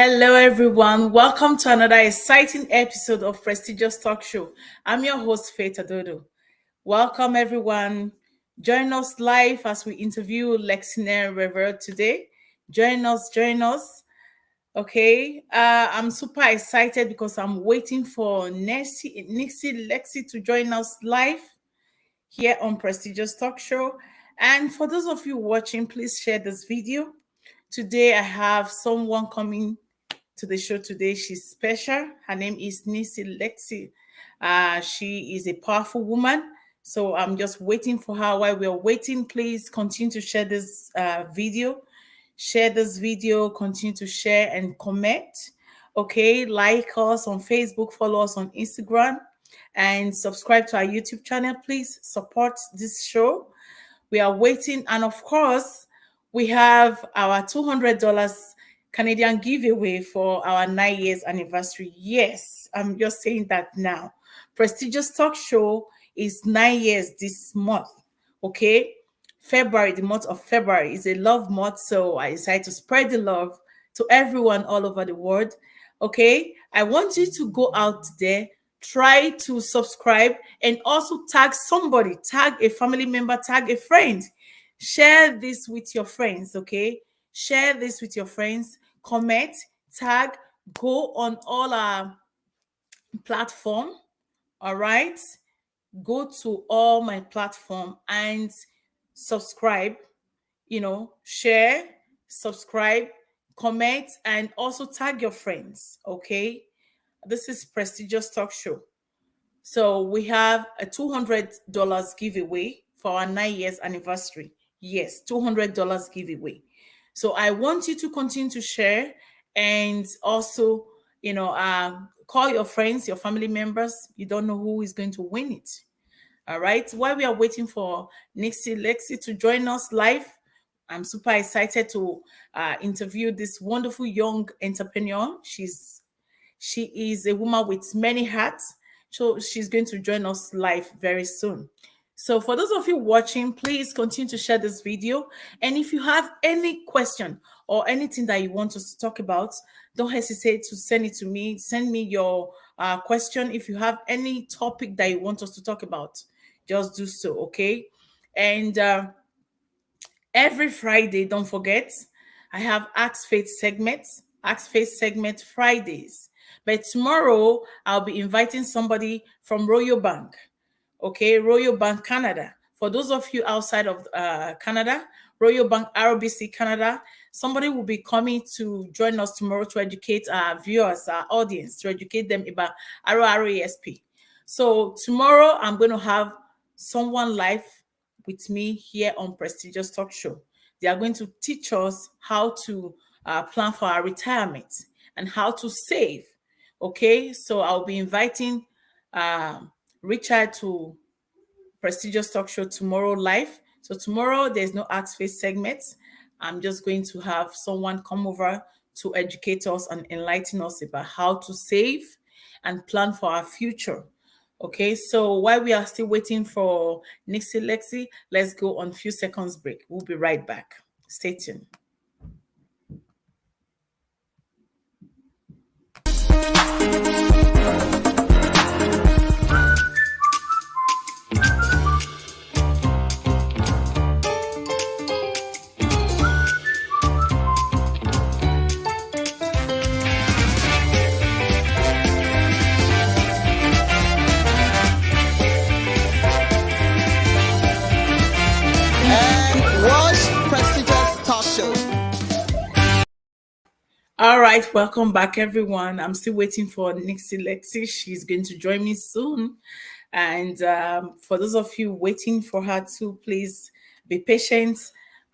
Hello, everyone. Welcome to another exciting episode of Prestigious Talk Show. I'm your host, Faith Adodo. Welcome, everyone. Join us live as we interview Lexy River today. Join us. Okay. I'm super excited because I'm waiting for Neecee Lexy to join us live here on Prestigious Talk Show. And for those of you watching, please share this video. Today, I have someone coming to the show today. She's special. Her name is Neecee Lexy. She is a powerful woman. So I'm just waiting for her. While we're waiting, please continue to share this video. Share this video, continue to share and comment. Okay, like us on Facebook, follow us on Instagram, and subscribe to our YouTube channel. Please support this show. We are waiting. And of course, we have our $200 Canadian giveaway for our 9 years anniversary. Yes, I'm just saying that now. Prestigious Talk Show is 9 years this month. Okay. February, the month of February, is a love month. So I decided to spread the love to everyone all over the world. Okay. I want you to go out there, try to subscribe, and also tag somebody, tag a family member, tag a friend. Share this with your friends. Okay. Share this with your friends. Comment, tag, go on all our platform. All right. Go to all my platform and subscribe, share, subscribe, comment, and also tag your friends. Okay. This is Prestigious Talk Show. So we have a $200 giveaway for our 9 years anniversary. Yes, $200 giveaway. So I want you to continue to share and also, call your friends, your family members. You don't know who is going to win it. All right. While we are waiting for Neecee Lexy to join us live, I'm super excited to interview this wonderful young entrepreneur. She is a woman with many hats. So she's going to join us live very soon. So for those of you watching, please continue to share this video. And if you have any question or anything that you want us to talk about, don't hesitate to send it to me. Send me your question. If you have any topic that you want us to talk about, just do so, okay? And every Friday, don't forget, I have Ask Faith segment Fridays. But tomorrow, I'll be inviting somebody from Royal Bank. Okay, Royal Bank Canada. For those of you outside of Canada, Royal Bank RBC Canada, somebody will be coming to join us tomorrow to educate our viewers, our audience, to educate them about RRASP. So tomorrow, I'm going to have someone live with me here on Prestigious Talk Show. They are going to teach us how to plan for our retirement and how to save. Okay, so I'll be inviting Richard to Prestigious Talk Show tomorrow live. So tomorrow there's no Ask Faith segments. I'm just going to have someone come over to educate us and enlighten us about how to save and plan for our future. Okay, so while we are still waiting for Neecee Lexy, let's go on a few seconds break. We'll be right back. Stay tuned. All right, welcome back, everyone. I'm still waiting for Neecee Lexy. She's going to join me soon. And for those of you waiting for her to, please be patient.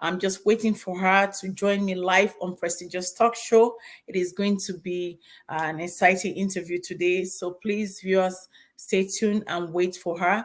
I'm just waiting for her to join me live on Prestigious Talk Show. It is going to be an exciting interview today. So please, viewers, stay tuned and wait for her.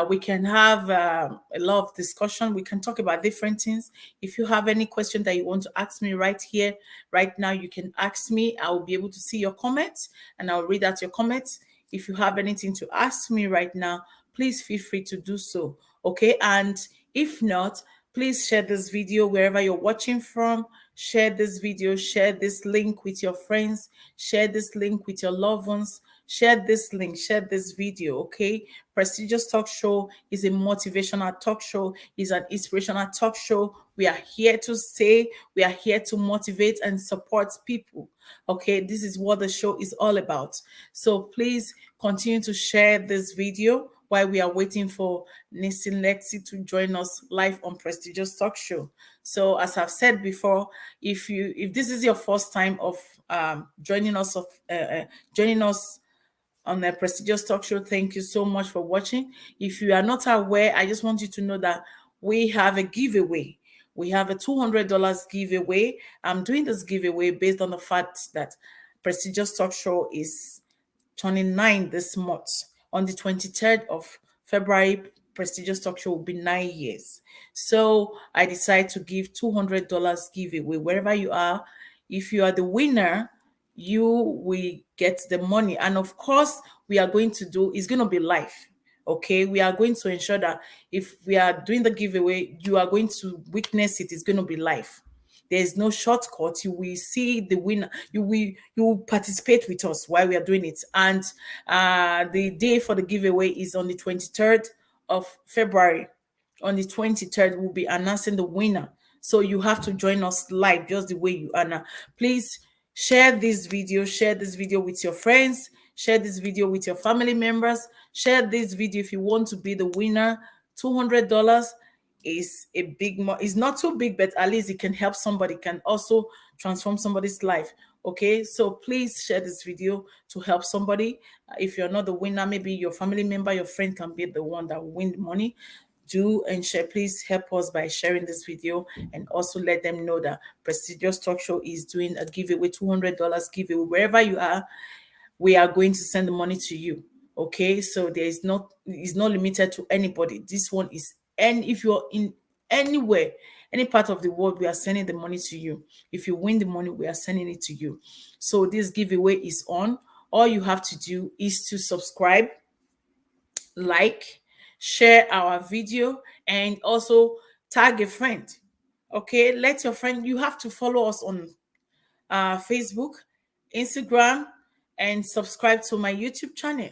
We can have a lot of discussion. We can talk about different things. If you have any question that you want to ask me right here, right now, you can ask me. I will be able to see your comments and I'll read out your comments. If you have anything to ask me right now, please feel free to do so. Okay. And if not, Please share this video wherever you're watching from. Share this video, share this link with your friends, share this link with your loved ones, share this link, share this video, okay? Prestigious Talk Show is a motivational talk show, is an inspirational talk show. We are here to say, we are here to motivate and support people, okay? This is what the show is all about. So please continue to share this video while we are waiting for Neecee and Lexy to join us live on Prestigious Talk Show. So as I've said before, if this is your first time of joining us on the Prestigious Talk Show, thank you so much for watching. If you are not aware, I just want you to know that we have a giveaway. We have a $200 giveaway. I'm doing this giveaway based on the fact that Prestigious Talk Show is turning 9 this month. On the 23rd of February, Prestigious Talk Show will be 9 years. So I decided to give $200 giveaway wherever you are. If you are the winner, you will get the money. And of course, we are going to do, it's going to be live. Okay, we are going to ensure that if we are doing the giveaway, you are going to witness it. It's going to be live. There's no shortcut. You will see the winner. You will participate with us while we are doing it. And the day for the giveaway is on the 23rd of February. On the 23rd, we'll be announcing the winner. So you have to join us live just the way you are now. Please share this video with your friends, share this video with your family members, share this video if you want to be the winner. $200 is a big, it's not too big, but at least it can help somebody, can also transform somebody's life. Okay, so please share this video to help somebody. If you're not the winner, maybe your family member, your friend can be the one that will win the money. Do and share. Please help us by sharing this video and also let them know that Prestigious Talk Show is doing a giveaway, $200 giveaway. Wherever you are, we are going to send the money to you. Okay, so it's not limited to anybody. This one is, and if you're in anywhere, any part of the world, we are sending the money to you. If you win the money, we are sending it to you. So this giveaway is on. All you have to do is to subscribe, like, share our video, and also tag a friend. Okay, let your friend, you have to follow us on Facebook, Instagram, and subscribe to my YouTube channel.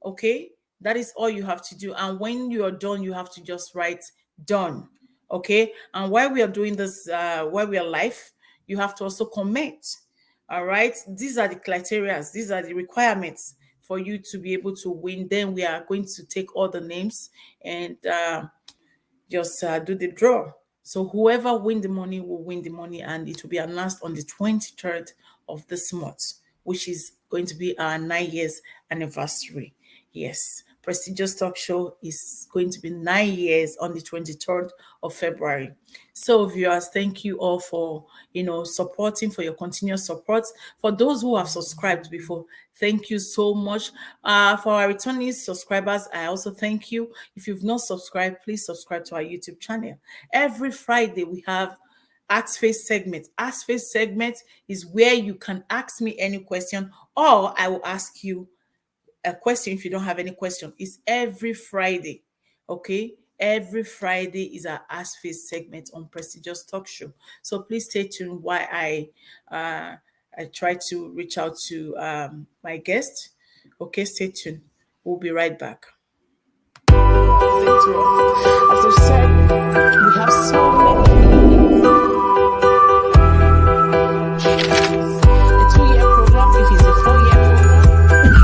Okay, that is all you have to do. And when you are done, you have to just write done. Okay, and while we are doing this, while we are live, you have to also comment. All right, these are the criteria, these are the requirements for you to be able to win. Then we are going to take all the names and just do the draw. So whoever win the money will win the money, and it will be announced on the 23rd of this month, which is going to be our 9 years anniversary. Yes, Prestigious Talk Show is going to be 9 years on the 23rd of February. So viewers, thank you all for supporting, for your continuous support. For those who have subscribed before, thank you so much. For our returning subscribers, I also thank you. If you've not subscribed, please subscribe to our YouTube channel. Every Friday we have Ask Face segment. Ask Face segment is where you can ask me any question, or I will ask you a question if you don't have any question. It's every Friday. Okay, every Friday is our Ask Face segment on Prestigious Talk Show. So please stay tuned while I try to reach out to my guest. Okay, stay tuned. We'll be right back. As I said, we have so many. A 2-year program, if it's a 4-year program.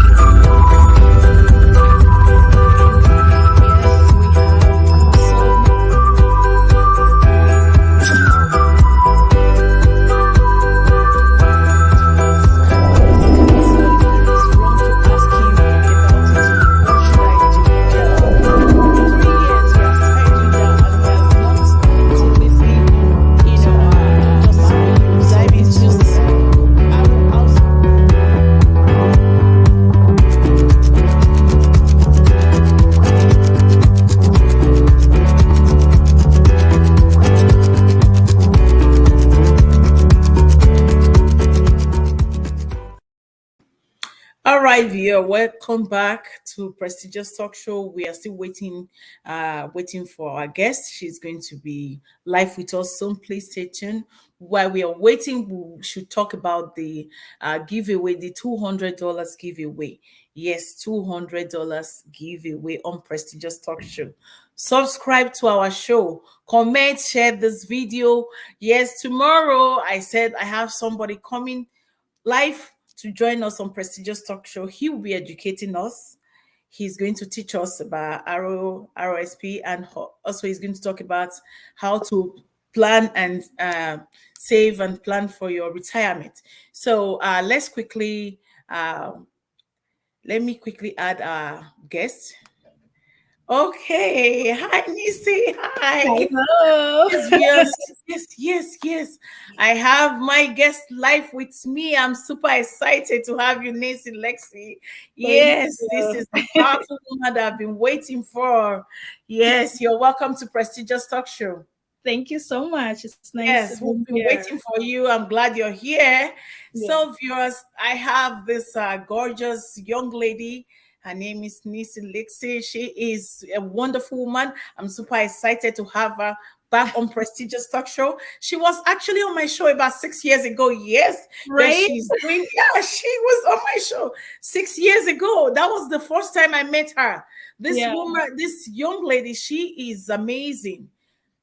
right, viewer, welcome back to Prestigious Talk Show. We are still waiting for our guest. She's going to be live with us soon. Please stay tuned. While we are waiting, we should talk about the giveaway, the $200 giveaway. Yes, $200 giveaway on Prestigious Talk Show. Subscribe to our show, comment, share this video. Yes, tomorrow I said I have somebody coming live to join us on Prestigious Talk Show. He will be educating us. He's going to teach us about ROSP, and also he's going to talk about how to plan and save and plan for your retirement. So let me quickly add our guest. Okay, hi Neecee, hi. Hello. Yes, yes, yes. I have my guest live with me. I'm super excited to have you, Neecee Lexy. Thank Yes, this you. is the powerful woman that I've been waiting for. Yes, you're welcome to Prestigious Talk Show. Thank you so much. It's nice Yes, we've being been here. waiting for you. I'm glad you're here. Yeah. So, viewers, I have this gorgeous young lady. Her name is Neecee Lexy. She is a wonderful woman. I'm super excited to have her back on Prestigious Talk Show. She was actually on my show about 6 years ago. Yes, but Right? she's doing, yeah, she was on my show 6 years ago. That was the first time I met her. This Yeah. woman, this young lady, she is amazing.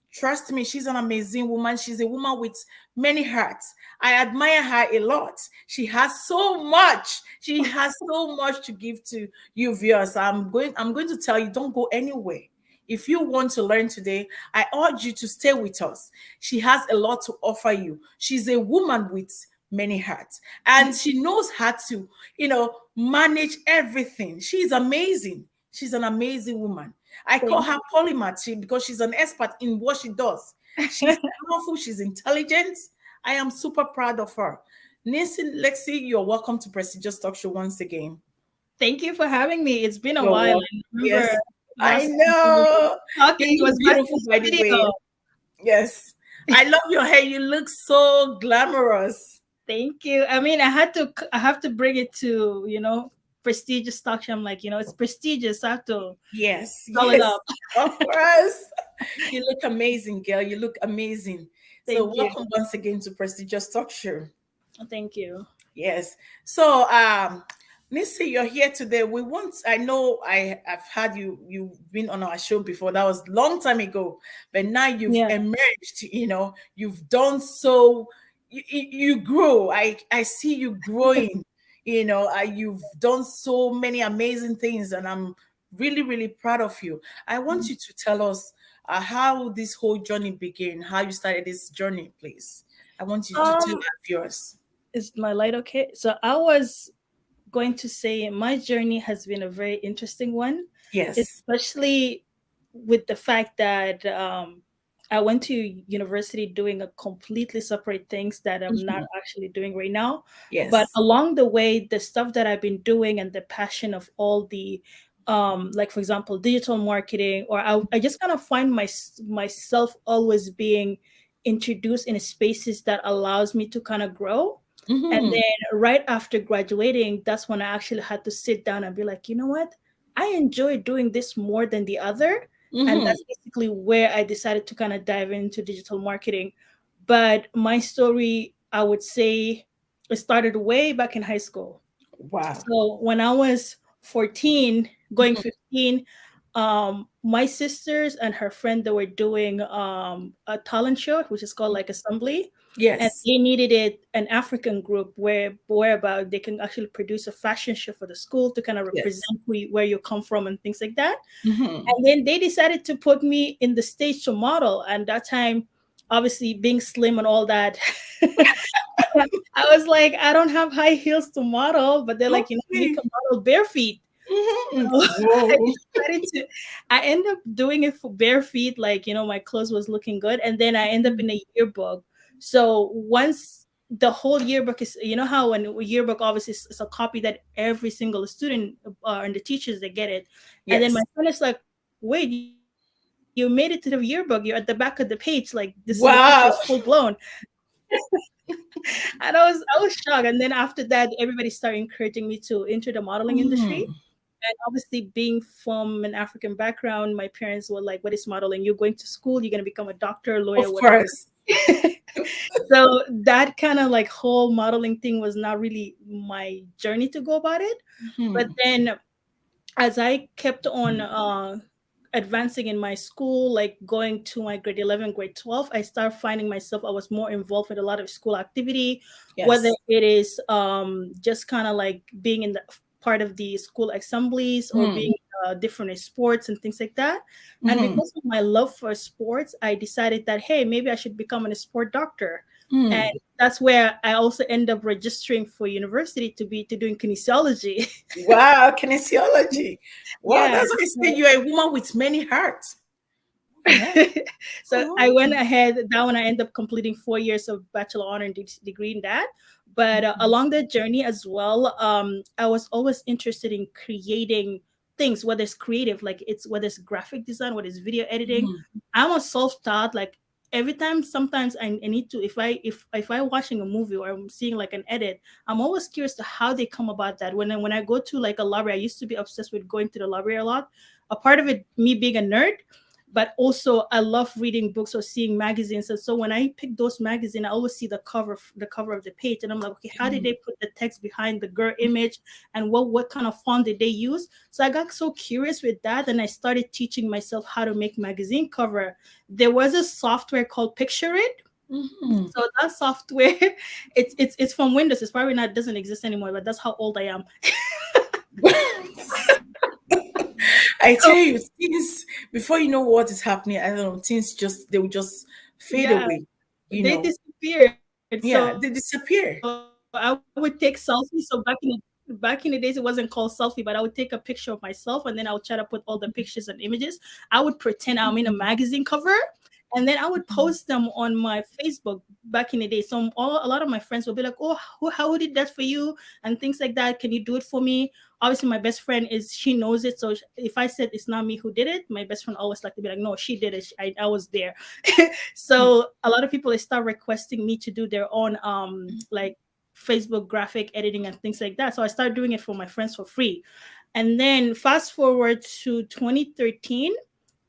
Trust me, she's an amazing woman. She's a woman with many hearts. I admire her a lot. She has so much. She has so much to give to you viewers. I'm going to tell you, don't go anywhere. If you want to learn today, I urge you to stay with us. She has a lot to offer you. She's a woman with many hearts, and she knows how to, manage everything. She's amazing. She's an amazing woman. I call Thank her polymath because she's an expert in what she does. She's powerful, she's intelligent. I am super proud of her. Neecee Lexy, you're welcome to Prestigious Talk Show once again. Thank you for having me. It's been a You're while. welcome. I remember Yes, I last time we were know. You talking look was back in beautiful, by the way. studio. Yes. I love your hair. You look so glamorous. Thank you. I mean, I have to bring it to, prestigious talk show. I'm like, it's prestigious. I have to Yes, call it yes, up. of course. You look amazing, girl. You look amazing. So, Thank you. welcome once again to Prestigious Talk Show. Thank you. Yes. So, Neecee, you're here today. I know I've had you've been on our show before. That was a long time ago, but now you've Yeah. emerged, you've done so, you grow. I see you growing, you've done so many amazing things, and I'm really, really proud of you. I want you to tell us how this whole journey began, how you started this journey, please. I want you to tell Um, our viewers. is my light okay? So I was going to say my journey has been a very interesting one, Yes. especially with the fact that I went to university doing a completely separate things that I'm not Mhm. actually doing right now. But Yes. along the way, the stuff that I've been doing and the passion of all the like for example digital marketing, or I just kind of find myself always being introduced in spaces that allows me to kind of grow. And Mhm. then right after graduating, that's when I actually had to sit down and be like, you know what? I enjoy doing this more than the other. And Mhm. that's basically where I decided to kind of dive into digital marketing. But my story, I would say, it started way back in high school. Wow. So when I was 14, going Mhm. 15, my sisters and her friend, they were doing a talent show, which is called like Assembly. And Yes. they needed an African group whereby they can actually produce a fashion show for the school to kind of Yes. represent where you come from and things like that. Mhm. And then they decided to put me in the stage to model. And that time, obviously being slim and all that, I was like, I don't have high heels to model, but they're like, you Okay. can model bare feet. Mhm. So I Whoa. decided to, I ended up doing it for bare feet, like, my clothes was looking good. And then I end up in a yearbook. So once the whole yearbook is, how when a yearbook obviously is a copy that every single student and the teachers, they get it. And then my Yes. friend is like, wait, you made it to the yearbook. You're at the back of the page. Like this is the picture is Wow. full blown. And I was shocked. And then after that, everybody started encouraging me to enter the modeling industry. Mm, And obviously, being from an African background, my parents were like, "What is modeling? You're going to school. You're going to become a doctor, lawyer, of whatever." course. So that kind of like whole modeling thing was not really my journey to go about it. But Hmm. then as I kept on advancing in my school, like going to my grade 11, grade 12, I started finding myself, I was more involved with a lot of school activity, whether Yes. it is just kind of like being in the part of the school assemblies or Hmm. being different in sports and things like that. And Hmm. because of my love for sports, I decided that, hey, maybe I should become a sport doctor. And Hmm. that's where I also end up registering for university to doing kinesiology. Wow, kinesiology. Wow, Yeah. that's why I say you're a woman with many hearts. Oh, yeah. So I Oh, went ahead. That one I ended up completing 4 years of bachelor honor and degree in that. But along that journey as well, I was always interested in creating things, whether it's creative, like it's whether it's graphic design, whether it's video editing. mhm, I'm a self-taught. Like every time, sometimes I need to if I watching a movie or I'm seeing like an edit, I'm always curious to how they come about that. When I go to like a library, I used to be obsessed with going to the library a lot. A part of it, me being a nerd, but also I love reading books or seeing magazines. And so when I pick those magazines, I always see the cover of the page, and I'm like, okay, how did mhm, they put the text behind the girl image, and what kind of font did they use? So I got so curious with that, and I started teaching myself how to make magazine cover. There was a software called Picture It. mhm. So that software, it's from Windows. It's probably not doesn't exist anymore, but that's how old I am. I So tell you, things before you know what is happening, I don't know, things just they will just fade yeah, away, you they know. disappeared. So Yeah, they I would take disappear. selfies. So back in the days, it wasn't called selfie, but I would take a picture of myself and then I would try to put all the pictures and images. I would pretend I'm in a magazine cover, and then I would post them on my Facebook back in the day. So a lot of my friends will be like, "Oh, how did that for you?" and things like that. Can you do it for me? Obviously, my best friend she knows it. So if I said it's not me who did it, my best friend always like to be like, "No, she did it. I was there." So a lot of people they start requesting me to do their own like Facebook graphic editing and things like that. So I started doing it for my friends for free. And then fast forward to 2013,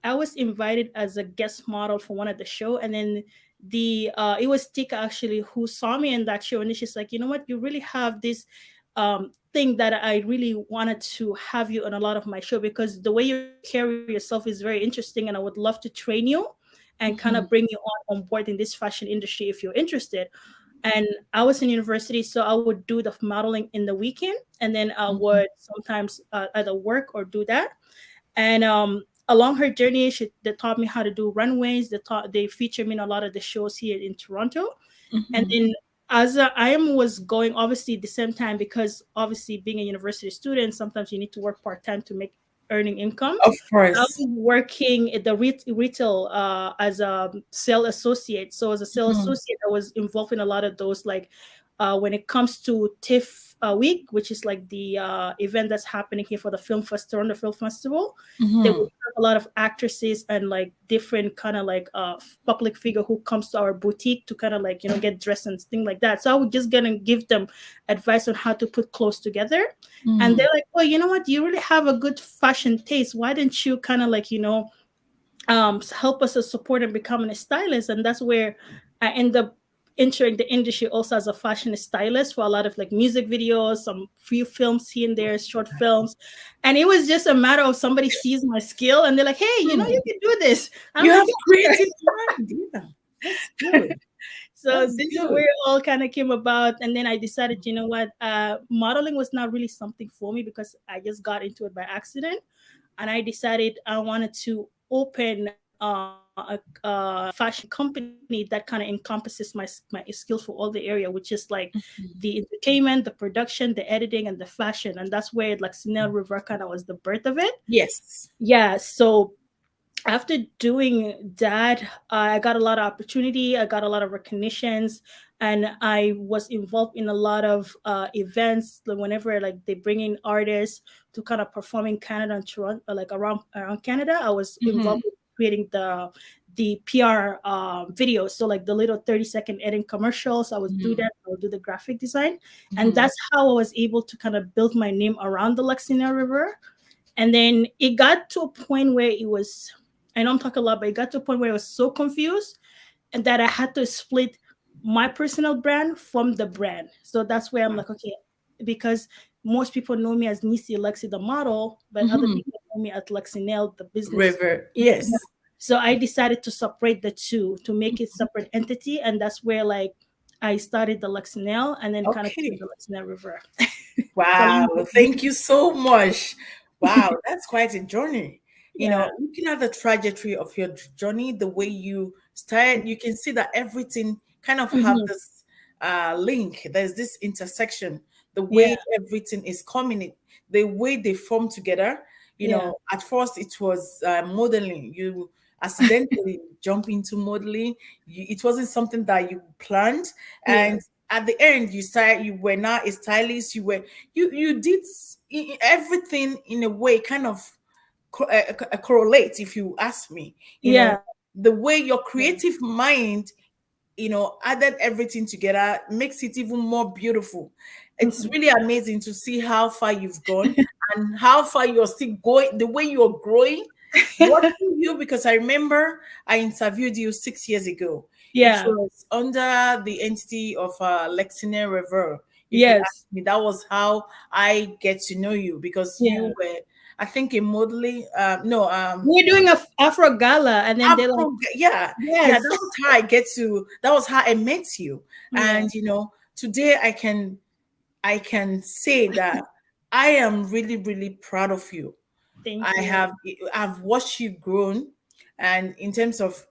I was invited as a guest model for one of the show, and then the it was Tika actually who saw me in that show, and she's like, you know what, you really have this thing that I really wanted to have you on a lot of my show because the way you carry yourself is very interesting, and I would love to train you and kind of bring Mhm, you on board in this fashion industry if you're interested. And I was in university, so I would do the modeling in the weekend, and then I mhm, would sometimes either work or do that. And along her journey, they taught me how to do runways. They featured me in a lot of the shows here in Toronto. And mhm. then as I am was going, obviously at the same time, because obviously being a university student, sometimes you need to work part time to make earning income. Of I course. was working at the retail as a sale associate. So as a sale Mhm, associate, I was involved in a lot of those, like when it comes to TIFF week, which is like the event that's happening here for the film festival, the film festival. There will mhm, have a lot of actresses and like different kind of like public figure who comes to our boutique to kind of like get dressed and things like that. So I would just gonna give them advice on how to put clothes together, and they're mhm, like, well, you know what, you really have a good fashion taste, why didn't you kind of like help us to support and becoming a stylist? And that's where I end up entering the industry also as a fashion stylist for a lot of like music videos, some few films here and there, short films. And it was just a matter of somebody sees my skill and they're like, hey, you mhm. can do this. I'm You like, have yeah, sure. creative mind. Yeah, that's good. So That's this is where good. it all kind of came about. And then I decided, you know what, modeling was not really something for me because I just got into it by accident. And I decided I wanted to open a fashion company that kind of encompasses my skills for all the area, which is like the entertainment, the production, the editing, and the fashion. And that's where like Sinel River kind of was the birth of it. Yes. Yeah. So after doing that, I got a lot of opportunity. I got a lot of recognitions, and I was involved in a lot of events. Like whenever like they bring in artists to kind of perform in Canada and Toronto, like around Canada, I was Mhm, involved in creating the PR videos. So like the little 30-second editing commercials, I would do Mhm. that. I would do the graphic design. And Mhm. that's how I was able to kind of build my name around the Lexington River. And then it got to a point where it was, I know I'm talking a lot, but it got to a point where I was so confused and that I had to split my personal brand from the brand. So that's where I'm like, okay, because most people know me as Neecee Lexy the model, but other Mhm. people know me as Lexinel the business. River. Yeah. Yes. So I decided to separate the two to make it separate entity, and that's where like I started the Lexinel and then kind of Okay. the Lexinel River. It's a Wow, long thank you so much. Wow, that's quite a journey. yeah. Looking at the trajectory of your journey, the way you started, you can see that everything kind of have Mhm. this link. There's this intersection, the Yeah. way everything is coming, the way they form together. Yeah. At first it was modeling. You accidentally jump into modeling. It wasn't something that you planned, Yeah. and at the end you were not a stylist. You did everything in a way kind of correlate, if you ask me. Yeah. The way your Yeah. creative mind added everything together makes it even more beautiful. It's Mhm. really amazing to see how far you've gone and how far you're still going, the way you're growing. Watching you, because I remember I interviewed you 6 years ago. It Yeah. was under the entity of Lexine River. If you ask Yes. me, that was how I get to know you, because you Yeah. were, I think, a modeling. No, We're doing a Afro gala, and then they're like, Afro, yeah, yeah. yes. That was how I get to. That was how I met you, Yeah. and today I can say that I am really really proud of you. Thank I you. have I've watched you grown, and in terms of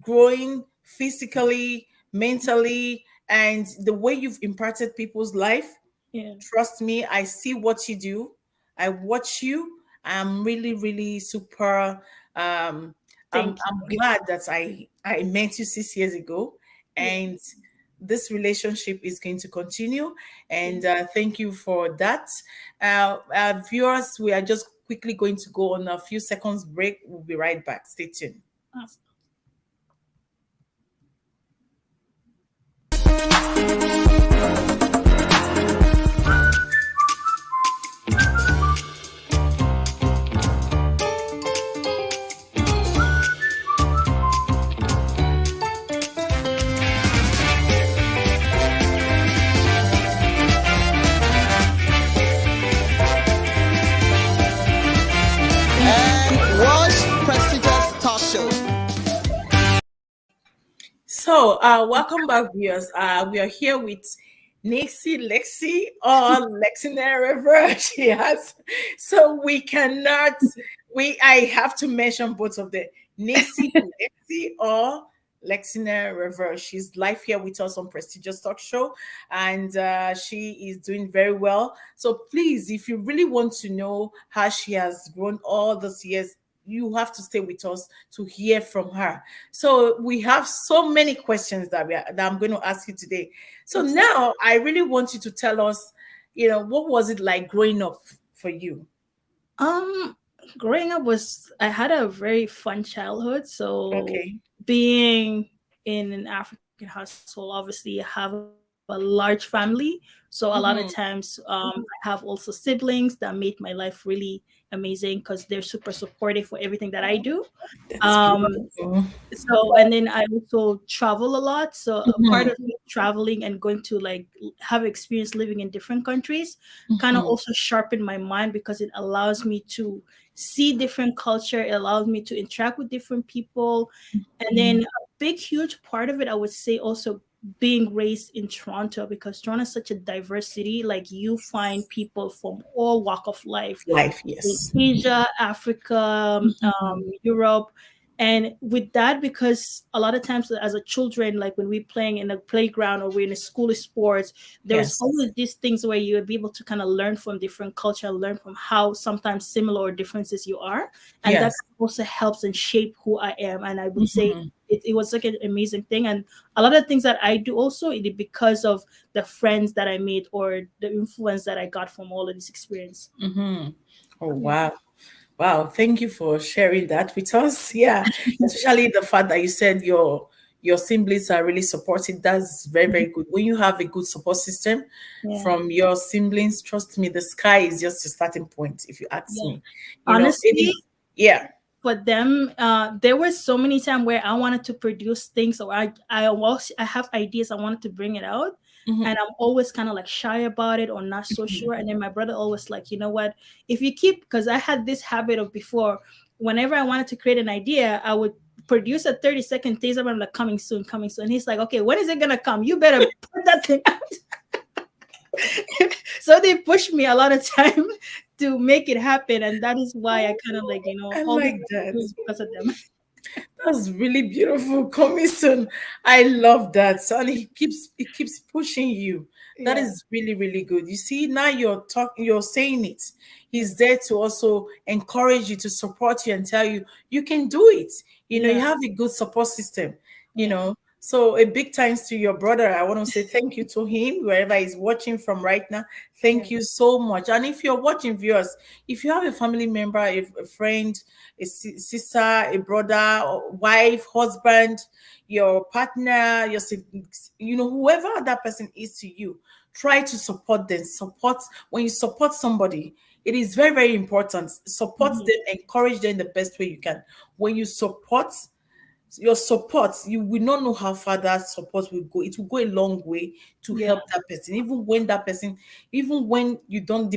growing physically, mentally, and the way you've impacted people's life. Yeah. Trust me, I see what you do. I watch you. I'm really, really super. Um, I'm Thank you. glad that I met you 6 years ago, Yeah. and this relationship is going to continue. And Thank thank you for that. Viewers, we are just quickly going to go on a few seconds break. We'll be right back. Stay tuned. you. and was prestigious talk show. So, welcome back, viewers. We are here with Neecee Lexy or Lexinary River. She has, so we cannot. I have to mention both of them, Neecee Lexy or Lexinary River. She's live here with us on Prestigious Talk Show, and she is doing very well. So, please, if you really want to know how she has grown all these years, you have to stay with us to hear from her. So we have so many questions that I'm going to ask you today. So Okay. now I really want you to tell us, what was it like growing up for you? Um, Growing up was I had a very fun childhood. So Okay. being in an African household, obviously I have a large family. So a lot of times, Hmm. I have also siblings that made my life really amazing because they're super supportive for everything that I do. That's Um, beautiful. so and then I also travel a lot, so a part Hmm. of me traveling and going to like have experience living in different countries kind of Hmm. also sharpen my mind because it allows me to see different culture, it allows me to interact with different people. And then a big huge part of it I would say also being raised in Toronto, because Toronto is such a diverse city. Like you find people from all walk of life Life, in yes. Asia, Africa, Mhm. Europe. And with that, because a lot of times as a children, like when we're playing in a playground or we're in a school sports, there was Yes. always these things where you would be able to kind of learn from different culture, learn from how sometimes similar or differences you are. And that Yes. also helps and shape who I am. And I would say Hmm. it was like an amazing thing. And a lot of things that I do also, it is because of the friends that I made or the influence that I got from all of this experience. Hmm. Oh, Yeah. wow. Wow, thank you for sharing that with us. Yeah, especially the fact that you said your siblings are really supporting. That's very, very good. When you have a good support system Yeah, from your siblings, trust me, the sky is just a starting point, if you ask yeah. me. It Honestly, is, yeah. for them, there was so many times where I wanted to produce things, or I have ideas, I wanted to bring it out, Mhm. and I'm always kind of like shy about it or not so sure. And then my brother always like, you know what, if you keep, because I had this habit of before, whenever I wanted to create an idea, I would produce a 30-second teaser, but I'm like, coming soon, coming soon. He's like, okay, when is it gonna come? You better put that thing out. So they push me a lot of time to make it happen, and that is why I kind of like, I all the like stuff I that. do is because of them. That's really beautiful, commission. I love that. So, and he keeps pushing you. That Yeah, is really, really good. You see, now you're saying it. yeah, He's there to also encourage you, to support you and tell you you can do it. You yeah, have a good support system, you yeah, know. So a big thanks to your brother. I want to say thank you to him, wherever he's watching from right now. yeah, Thank you so much. And if you're watching, viewers, if you have a family member, a friend, sister, a brother, or wife, husband, your partner, your siblings, whoever that person is to you, try to support them. When you support somebody, it is very, very important. Support mhm, them, encourage them the best way you can. When you support, your support, you will not know how far that support will go. It will go a long way to yeah, help that person, even when the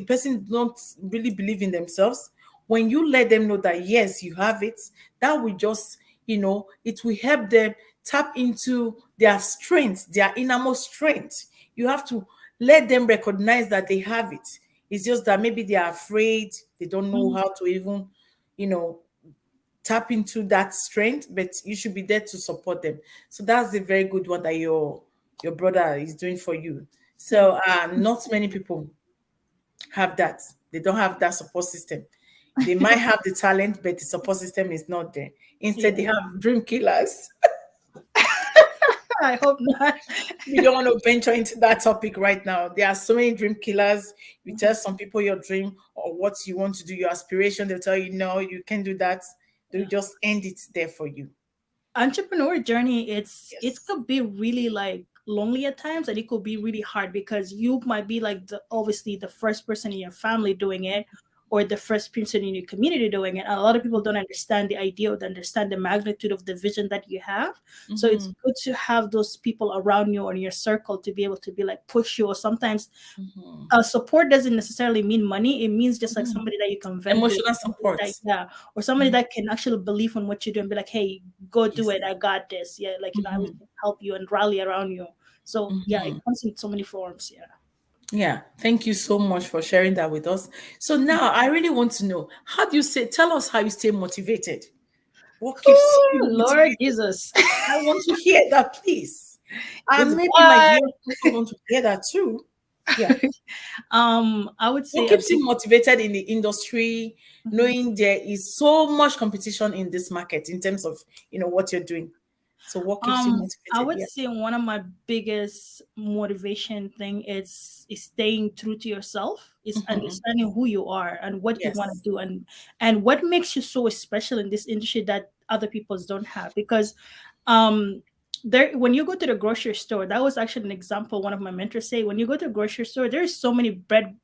person don't really believe in themselves. When you let them know that yes, you have it, that will just, it will help them tap into their strength, their innermost strength. You have to let them recognize that they have it. It's just that maybe they are afraid, they don't know mhm, how to even, you know tap into that strength, but you should be there to support them. So that's a very good one that your brother is doing for you. yeah, So not many people have that. They don't have that support system. They might have the talent, but the support system is not there. Instead, they yeah. have dream killers. I hope not. We don't want to venture into that topic right now. There are so many dream killers. You tell some people your dream or what you want to do, your aspiration, they'll tell you no, you can't do that. They'll Yeah. just end it there for you. Entrepreneur journey, it Yes. could be really like lonely at times, and it could be really hard because you might be like obviously the first person in your family doing it, or the first person in your community doing it, and a lot of people don't understand the idea or understand the magnitude of the vision that you have. So it's Mhm. good to have those people around you or in your circle to be able to be like push you, or sometimes Mhm. support doesn't necessarily mean money. It means just like Mhm. somebody that you can vent with, Emotional somebody support. that, yeah, or somebody Mhm. that can actually believe in what you do and be like, hey, go do Yes. it. I got this. Yeah, like I will Mhm. help you and rally around you. So yeah, it Mhm. comes in so many forms. Yeah. Yeah, thank you so much for sharing that with us. So now I really want to know, how do you say, tell us how you stay motivated? What keeps Oh, you Lord motivated? Jesus. I want to hear that, please. It's And maybe my what viewers also want to hear that too. Yeah. I would What say a keeps big you motivated in the industry, mhm. knowing there is so much competition in this market in terms of, what you're doing? So what keeps you I motivated? would Yeah. say one of my biggest motivation thing is staying true to yourself, is Mhm. understanding who you are and what you want to Yes. do, and what makes you so special in this industry that other people don't have. Because um there, when you go to the grocery store, that was actually an example one of my mentors say, when you go to a grocery store, there's so many bread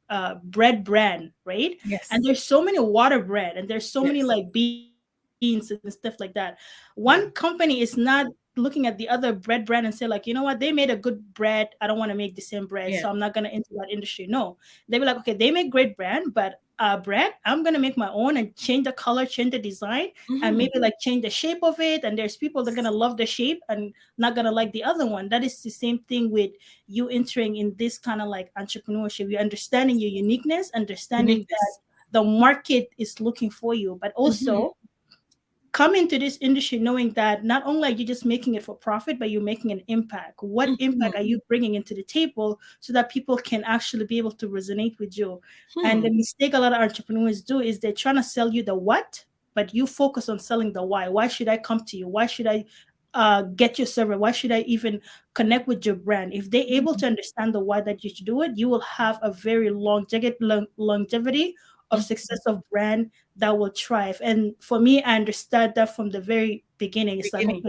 brand, right? And Yes. there's so many water bread, and there's so many Yes. like beans and stuff like that. One company Yeah. is not looking at the other bread brand and say like, you know what, they made a good bread, I don't want to make the same bread, so I'm Yeah. not going to enter that industry. No, they be like, okay, they make great brand, but bread, I'm going to make my own and change the color, change the design, and Mhm. maybe like change the shape of it. And there's people that are going to love the shape and not going to like the other one. That is the same thing with you entering in this kind of like entrepreneurship. You're understanding your uniqueness, understanding that Uniqueness. the market is looking for you, but Mhm. also come into this industry knowing that not only are you just making it for profit, but you're making an impact. What impact Mhm. are you bringing into the table so that people can actually be able to resonate with you? And Hmm. the mistake a lot of entrepreneurs do is they're trying to sell you the what, but you focus on selling the why. Why should I come to you? Why should I get your server? Why should I even connect with your brand? If they're able to understand the why that you should do it, you will have a very longevity of success of brand that will thrive. And for me, I understood that from the very beginning. It's like, Beginning.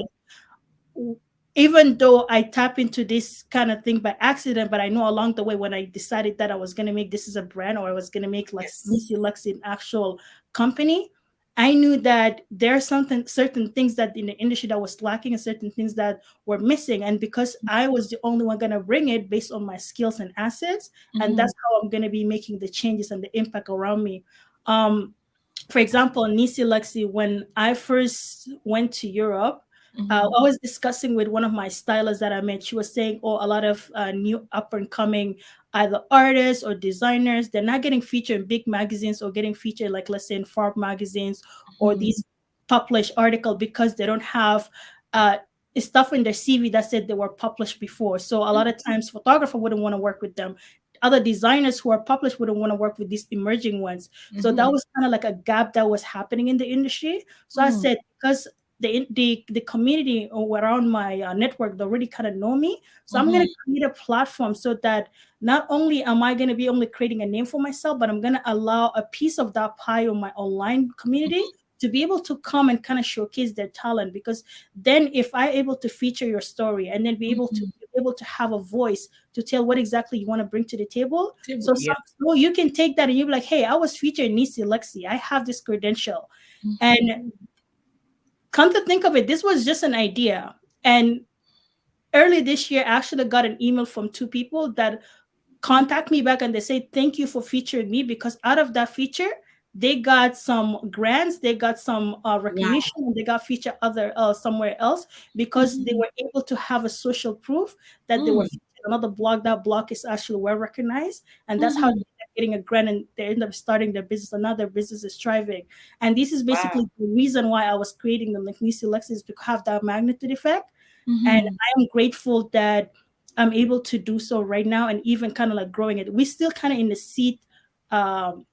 okay, even though I tap into this kind of thing by accident, but I know along the way when I decided that I was going to make this as a brand, or I was going to make like Yes. Neecee Lexy an actual company, I knew that there are something certain things that in the industry that was lacking and certain things that were missing. And because I was the only one going to bring it based on my skills and assets, and Mm-hmm. that's how I'm going to be making the changes and the impact around me. Um, for example, Neecee Lexy, when I first went to Europe, Mm-hmm. I was discussing with one of my stylists that I met. She was saying, "Oh, a lot of new up and coming either artists or designers, they're not getting featured in big magazines or getting featured, like let's say in Farb magazines or Mm-hmm. these published article because they don't have stuff in their CV that said they were published before. So a lot of times, photographer wouldn't want to work with them. Other designers who are published wouldn't want to work with these emerging ones. So that Mm-hmm. was kind of like a gap that was happening in the industry. So I said, because the community around my network, they already kind of know me, so I'm going Mm-hmm. to create a platform so that not only am I going to be only creating a name for myself, but I'm going to allow a piece of that pie on my online community to be able to come and kind of showcase their talent. Because then if I able to feature your story and then be able to have a voice to tell what exactly you want to bring to the table, Table. so Yeah. you can take that and you'll be like, hey, I was featured in Neecee Lexy, I have this credential. Mm-hmm. And come to think of it, this was just an idea. And early this year, I actually got an email from two people that contact me back and they say, thank you for featuring me, because out of that feature, they got some grants, they got some Wow. recognition, and they got featured other somewhere else because they Mm-hmm. were able to have a social proof that they were Mm-hmm. featured. Another blog, that blog is actually well recognized, and that's how they Mm-hmm. end up getting a grant and they end up starting their business. Another business is thriving, and this is Wow. basically the reason why I was creating the Neecee Lexis, to have that magnitude effect. And Mm-hmm. I am grateful that I'm able to do so right now, and even kind of like growing it. We're still kind of in the seed um,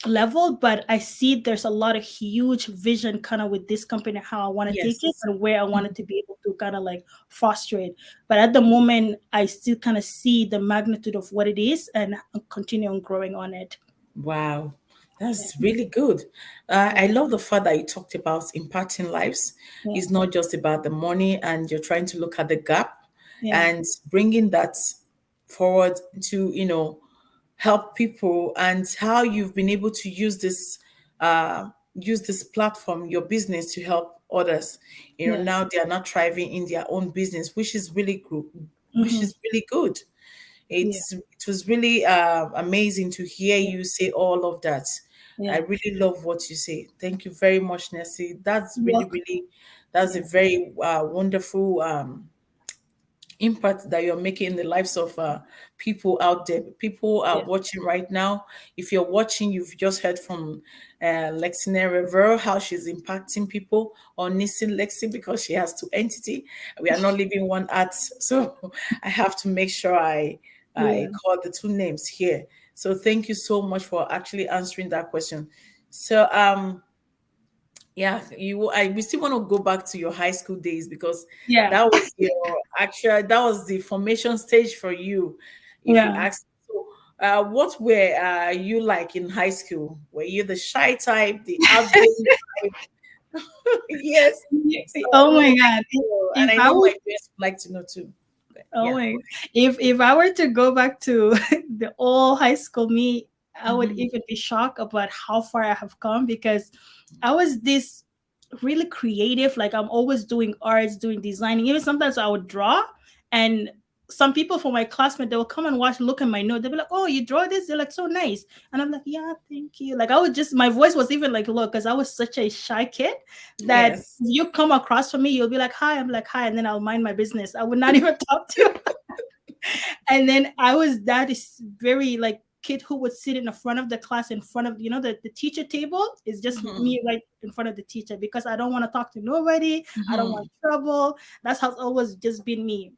level, but I see there's a lot of huge vision kind of with this company, how I want to take it Yes. and where I want it to be able to kind of like foster it. But at the moment, I still kind of see the magnitude of what it is and continue on growing on it. Wow, Yeah, that's really good. yeah, I love the fact that you talked about impacting lives. yeah, It's not just about the money, and you're trying to look at the gap yeah, and bringing that forward to, help people, and how you've been able to uh, use this platform, your business, to help others. yeah. Now they are not thriving in their own business, which is really good, which Hmm. is really good. Yeah, It was really amazing to hear yeah, you say all of that. I yeah. really love what you say. Thank you very much, Nessie. That's You're really, welcome. really, that's a Yeah, very wonderful impact that you're making in the lives of people out there. People are yeah, watching right now. If you're watching, you've just heard from Lexi Rivera, how she's impacting people on Nissin Lexi, because she has two entity. We are not leaving one at, so I have to make sure I yeah, call the two names here. So thank you so much for actually answering that question. So yeah, we still want to go back to your high school days, because yeah, that was that was the formation stage for you, if you yeah. ask. So what were you like in high school? Were you the shy type, the outgoing type? Yes. So Oh we would my like God. to know, If and I I know would my parents would like to know too. Okay, Oh yeah. my, if I were to go back to the old high school me, I would Hmm. even be shocked about how far I have come, because I was this really creative. Like, I'm always doing arts, doing designing. Even sometimes I would draw, and some people from my classmate, they will come and watch, look at my note. They'll be like, "Oh, you draw this? They're like so nice." And I'm like, "Yeah, thank you." Like, I would just, my voice was even like low, because I was such a shy kid that Yes. you come across from me, you'll be like, "Hi," I'm like, "Hi," and then I'll mind my business. I would not even talk to you. And then I was that is very like kid who would sit in the front of the class, in front of, the teacher table is just Hmm. me right in front of the teacher, because I don't want to talk to nobody. I don't Hmm. want trouble. That's how it's always just been me.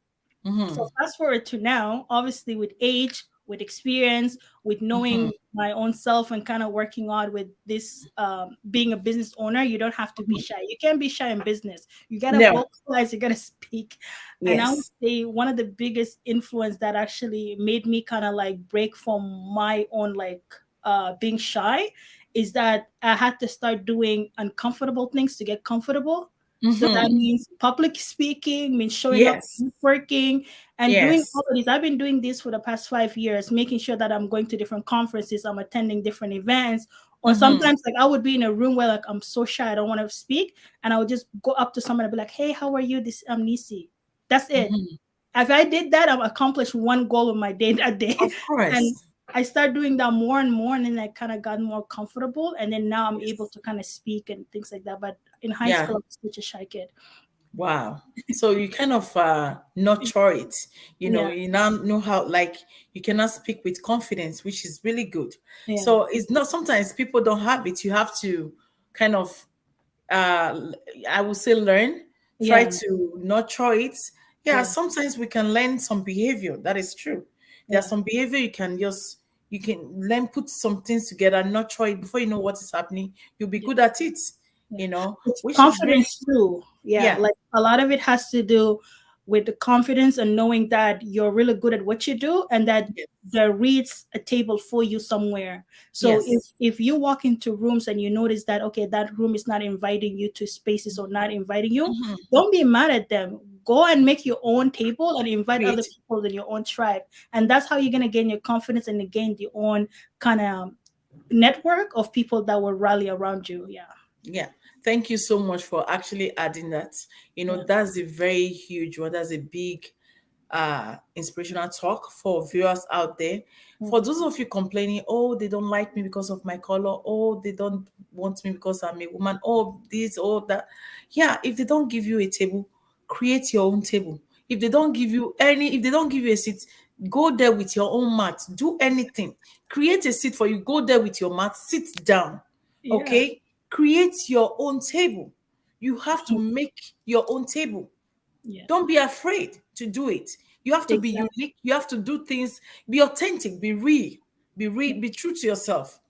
So Hmm. fast forward to now, obviously with age, with experience, with Hmm. knowing my own self, and kind of working on with this being a business owner, you don't have to be shy. You can't be shy in business. You gotta No. vocalize, you gotta speak. And I would Yes. say one of the biggest influence that actually made me kind of like break from my own like being shy is that I had to start doing uncomfortable things to get comfortable. So that Mm-hmm. means public speaking, means showing up, Yes. networking, and doing all Yes. of this. I've been doing this for the past 5 years, making sure that I'm going to different conferences, I'm attending different events, or Mm-hmm. sometimes like I would be in a room where like I'm so shy, I don't want to speak, and I would just go up to someone and be like, "Hey, how are you? This I'm Neecee." That's it. Mm-hmm. If I did that, I've accomplished one goal of my day that day. Of And course. I started doing that more and more, and then I kind of got more comfortable, and then now I'm able Yes. to kind of speak and things like that. But in high Yeah. school, I was such a shy kid. Wow. So you kind of nurture it. Yeah, You now know how, like, you cannot speak with confidence, which is really good. yeah, So it's not, sometimes people don't have it. You have to kind of, uh I would say, learn, try yeah, to nurture it. Yeah, yeah, sometimes we can learn some behavior. That is true. There's yeah, some behavior you can learn, put some things together, nurture it. Before you know what is happening, you'll be yeah. good at it, Yeah. It's which is really, confidence too. Yeah. yeah. Like a lot of it has to do with the confidence and knowing that you're really good at what you do and that Yes. there reads a table for you somewhere. So Yes. if you walk into rooms and you notice that okay, that room is not inviting you to spaces or not inviting you, Mhm. don't be mad at them. Go and make your own table and invite other Create. people in your own tribe. And that's how you're gonna gain your confidence and gain your own kind of network of people that will rally around you. Yeah. Yeah. Thank you so much for actually adding that. Yeah. That's a very huge one. That's a big inspirational talk for viewers out there. For those of you complaining, oh, they don't like me because of my color, oh, they don't want me because I'm a woman, oh, this, oh, that. Yeah, if they don't give you a table, create your own table. If they don't give you a seat, go there with your own mat. Do anything. Create a seat for you. Go there with your mat. Sit down. Yeah. Okay? Create your own table. You have to make your own table. Yeah. Don't be afraid to do it. You have to be Exactly. unique. You have to do things, be authentic, be real, be true to yourself.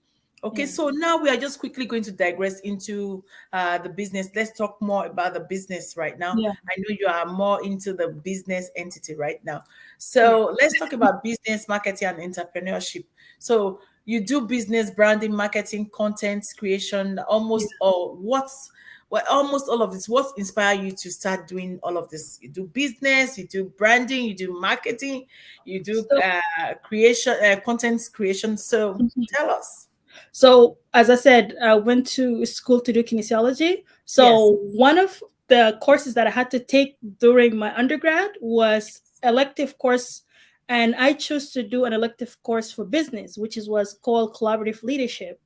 Okay, Yeah. so now we are just quickly going to digress into the business. Let's talk more about the business right now. Yeah. I know you are more into the business entity right now. Yeah. So let's talk about business, marketing, and entrepreneurship. So you do business, branding, marketing, content creation, Yeah. almost all of this. What inspired you to start doing all of this? You do business, you do branding, you do marketing, you do So, creation, content creation. So mhm. tell us. So as I said, I went to school to do kinesiology. Yes. So one of the courses that I had to take during my undergrad was elective course, and I chose to do an elective course for business, which was called collaborative leadership.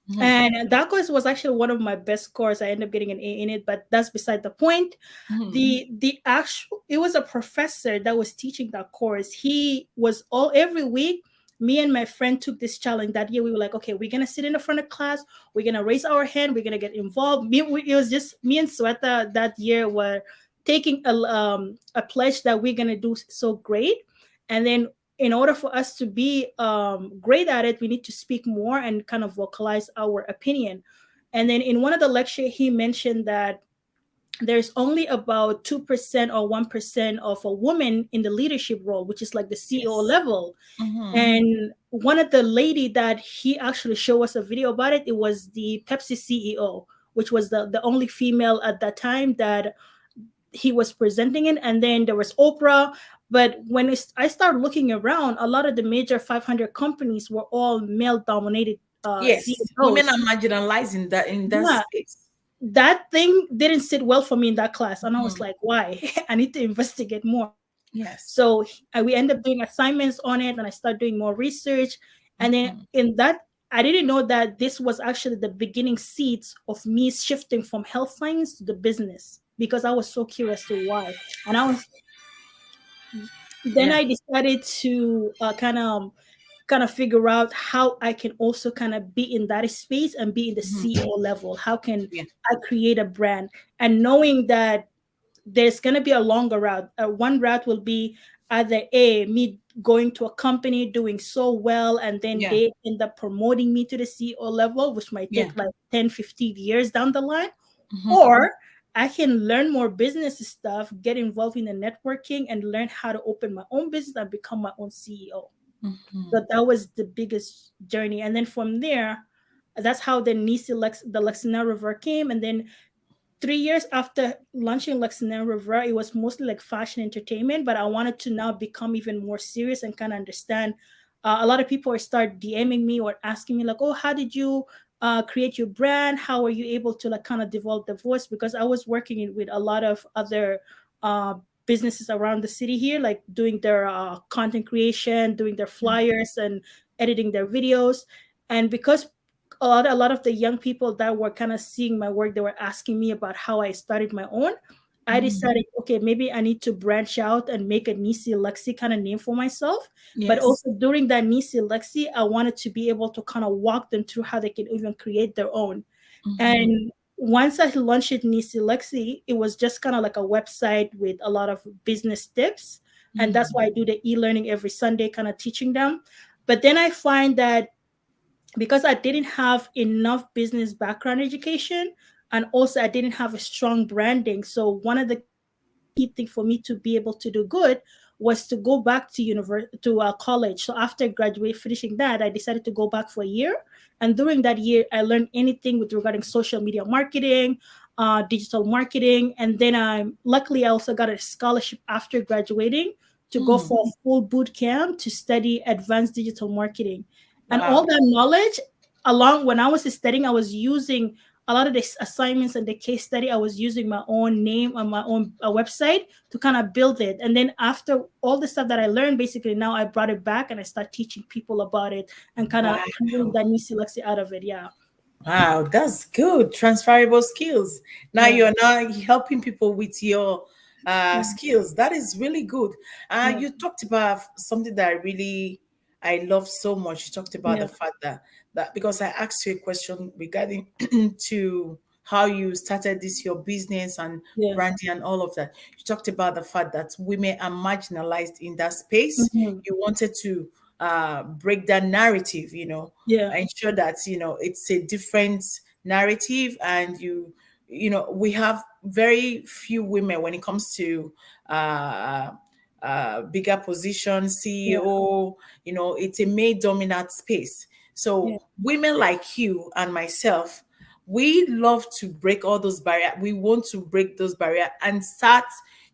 Mhm. And that course was actually one of my best course. I ended up getting an A in it, but that's beside the point. Mhm. The actual it was a professor that was teaching that course. He was all every week. Me and my friend took this challenge that year. We were like, okay, we're gonna sit in the front of class. We're gonna raise our hand. We're gonna get involved. It was just me and Sweta that year were taking a pledge that we're gonna do so great. And then in order for us to be great at it, we need to speak more and kind of vocalize our opinion. And then in one of the lecture, he mentioned that there's only about 2% or 1% of a woman in the leadership role, which is like the CEO Yes. level. Mhm. And one of the lady that he actually showed us a video about it, it was the Pepsi CEO, which was the only female at that time that he was presenting it. And then there was Oprah. But when I started looking around, a lot of the major 500 companies were all male dominated Yes. Women CEOs. are marginalized in that Yeah, space. that thing didn't sit well for me in that class. And I was Mhm. like, why? I need to investigate more. Yes. So we end up doing assignments on it, and I start doing more research. And then Mhm. in that, I didn't know that this was actually the beginning seeds of me shifting from health science to the business because I was so curious to why. And I was then Yeah. I decided to kind of figure out how I can also kind of be in that space and be in the Mhm. CEO level. How can Yeah. I create a brand? And knowing that there's going to be a longer route. One route will be either me going to a company doing so well and then Yeah. they end up promoting me to the CEO level, which might Yeah. take like 10, 15 years down the line, Mhm. or I can learn more business stuff, get involved in the networking, and learn how to open my own business and become my own CEO. Mhm. So that was the biggest journey. And then from there, that's how the the Lexina River came. And then 3 years after launching Lexington River, it was mostly like fashion entertainment, but I wanted to now become even more serious and kind of understand. A lot of people are start DMing me or asking me like, "Oh, how did you create your brand? How are you able to like kind of develop the voice?" Because I was working with a lot of other uh, businesses around the city here, like doing their content creation, doing their flyers, and editing their videos. And because a lot of the young people that were kind of seeing my work, they were asking me about how I started my own. I Mhm. decided, okay, maybe I need to branch out and make a Neecee Lexy kind of name for myself. But Yes. also during that Neecee Lexy, I wanted to be able to kind of walk them through how they can even create their own. Mhm. And once I launched it, Neecee Lexy, it was just kind of like a website with a lot of business tips. And that's Mhm. why I do the e-learning every Sunday, kind of teaching them. But then I find that because I didn't have enough business background education, and also I didn't have a strong branding. So one of the key thing for me to be able to do good was to go back to college. So after graduate finishing that, I decided to go back for a year. And during that year, I learned anything with regarding social media marketing, digital marketing, and then I luckily I also got a scholarship after graduating to go Mm. for a full boot camp to study advanced digital marketing. And all Wow. that knowledge, along when I was studying, I was using a lot of the assignments and the case study. I was using my own name on my own website to kind of build it. And then after all the stuff that I learned, basically now I brought it back and I start teaching people about it and kind of creating Wow. that new Lexi out of it. Yeah. Wow, that's good. Transferable skills. Now Yeah. you're now helping people with your Yeah. skills. That is really good. Yeah. You talked about something that I love so much. You talked about Yeah. the fact that because I asked you a question regarding to how you started this your business and Yeah. branding and all of that. You talked about the fact that women are marginalized in that space. Hmm. You wanted to break that narrative, Yeah. ensure that it's a different narrative, and we have very few women when it comes to uh bigger position, Yeah. CEO. It's a male dominant space, Yeah. so women like you and myself, we love to break all those barriers. We want to break those barriers and start